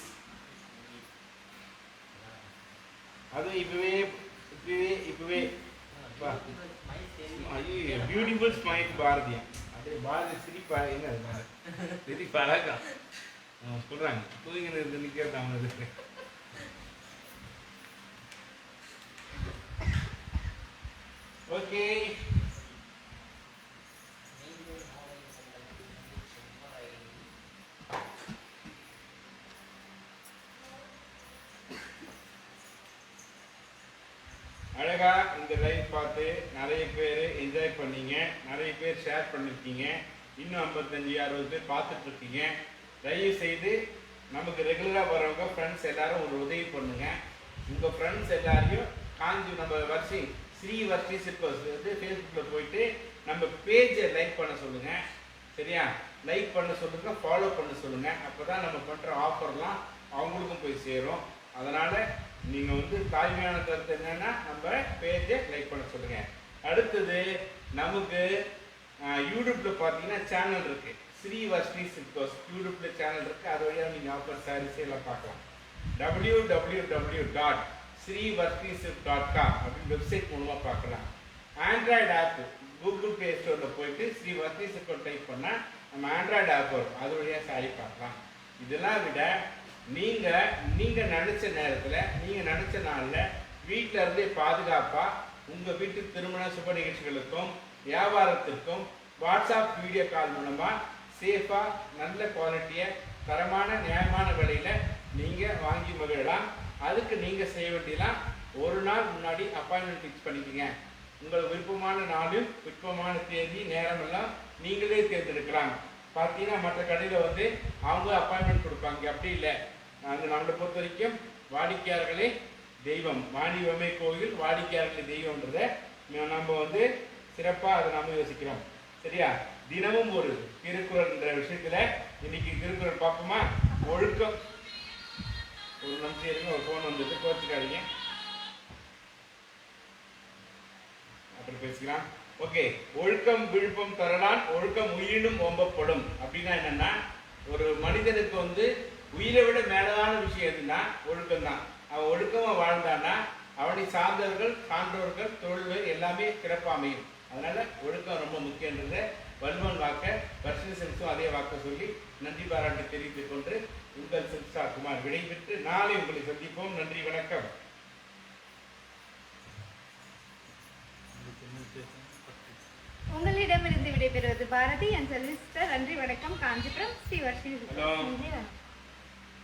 அதுவும் இப்பவே பியூட்டிஃபுல் ஸ்மைல் பாரதியா. அப்படியே பாரதி சிரிப்பா என்ன சிரிப்பு அழகா சொல்றாங்க. தூங்கின இருந்து நிக்கிறது அவனுக்கு. ஓகே, அழகா இந்த லைவ் பார்த்து நிறைய பேர் என்ஜாய் பண்ணீங்க, நிறைய பேர் ஷேர் பண்ணிருக்கீங்க. இன்னும் 55-60 பேர் பார்த்துட்டு இருக்கீங்க. தயவு செய்து நமக்கு ரெகுலராக வரவங்க ஃப்ரெண்ட்ஸ் எல்லாரும் ஒரு உதவி பண்ணுங்க. உங்கள் ஃப்ரெண்ட்ஸ் எல்லாரையும் காஞ்சி நம்ம வர்ஷி ஸ்ரீ வர்ஷி சிற்பர்ஸ் வந்து ஃபேஸ்புக்கில் போயிட்டு நம்ம பேஜை லைக் பண்ண சொல்லுங்கள். சரியா? லைக் பண்ண சொல்லுங்கள், ஃபாலோ பண்ண சொல்லுங்கள். அப்போ தான் நம்ம பண்ணுற ஆஃபர்லாம் அவங்களுக்கும் போய் சேரும். அதனால் நீங்கள் வந்து தாய்மையான கருத்து என்னென்னா நம்ம பேஜை லைக் பண்ண சொல்லுங்கள். அடுத்தது நமக்கு யூடியூப்பில் பார்த்தீங்கன்னா சேனல் இருக்குது. ஸ்ரீ வர்ஷி சிற்பர்ஸ் யூடியூப்பில் சேனல் இருக்குது. அது வழியாக நீங்கள் ஆஃபர் சாரீஸ் எல்லாம் பார்க்கலாம். www.srivarshiship.com அப்படின்னு வெப்சைட் மூலமாக பார்க்கலாம். ஆண்ட்ராய்டு ஆப் கூகுள் ப்ளே ஸ்டோரில் போயிட்டு ஸ்ரீ வர்ஷி சிற்பர் டைப் பண்ணால் நம்ம ஆண்ட்ராய்டு ஆப் வரும். அது வழியாக சாரி பார்க்கலாம். இதெல்லாம் விட நீங்கள் நினச்ச நேரத்தில் நீங்கள் நினச்ச நாளில் வீட்டில் இருந்தே பாதுகாப்பாக உங்கள் வீட்டு திருமண சுப நிகழ்ச்சிகளுக்கும் வியாபாரத்திற்கும் வாட்ஸ்அப் வீடியோ கால் மூலமாக சேஃபாக நல்ல குவாலிட்டியை தரமான நியாயமான விலையில் நீங்கள் வாங்கி மகிழலாம். அதுக்கு நீங்கள் செய்ய வேண்டியலாம், ஒரு நாள் முன்னாடி அப்பாயின்மெண்ட் ஃபிக்ஸ் பண்ணிக்கோங்க. உங்கள் விருப்பமான நாளில் விருப்பமான தேதி நேரம் எல்லாம் நீங்களே தேர்ந்தெடுக்கலாம். பார்த்தீங்கன்னா மற்ற கடையில் வந்து அவங்க அப்பாயின்மெண்ட் கொடுப்பாங்க. அப்படி இல்லை, நாங்கள் நம்மளை பொறுத்த வரைக்கும் வாடிக்கையாளர்களே தெய்வம், வாணிபமே கோவில், வாடிக்கையாளர்களே தெய்வம்ன்றதை நம்ம வந்து சிறப்பாக அதை நம்ம யோசிக்கிறோம். சரியா? தினமும் ஒரு திருக்குறள் என்ற விஷயத்தில் இன்னைக்கு திருக்குறள் பார்ப்போமா? ஒழுக்கம். ஒரு நிமிஷம் இருங்க, ஒரு ஃபோன் வந்தது, கோச்சுக்காதீங்க, அப்புறம் பேசிக்கலாம். ஓகே, ஒழுக்கம் விழுப்பம் தரலான், ஒழுக்கம் உயிரினும் ஓம்பப்படும். அப்படின்னா என்னன்னா, ஒரு மனிதனுக்கு வந்து உயிரை விட மேலான விஷயம் எதுன்னா ஒழுக்கம் தான். அவன் ஒழுக்கமா வாழ்ந்தான்னா அவனை சார்ந்தவர்கள், சான்றோர்கள், தொழில்கள் எல்லாமே சிறப்பாக அமையும். அதனால ஒழுக்கம் ரொம்ப முக்கியன்றதை வல்லுவன் வாக்க வர்ஷி சில்க்ஸும் அதே வாக்க சொல்லி நன்றி பாராட்டு தெரிவித்துக் கொண்டு உங்கள் சில்க்ஸா குமார் விடைபெற்று நாளை உங்களை சந்திப்போம். நன்றி, வணக்கம். உங்களிடமிருந்து விடைபெறுவது பாரதி. என் செல்விஸ்டர். நன்றி, வணக்கம். காஞ்சிபுரம் ஸ்ரீ வர்ஷி. ஹலோ.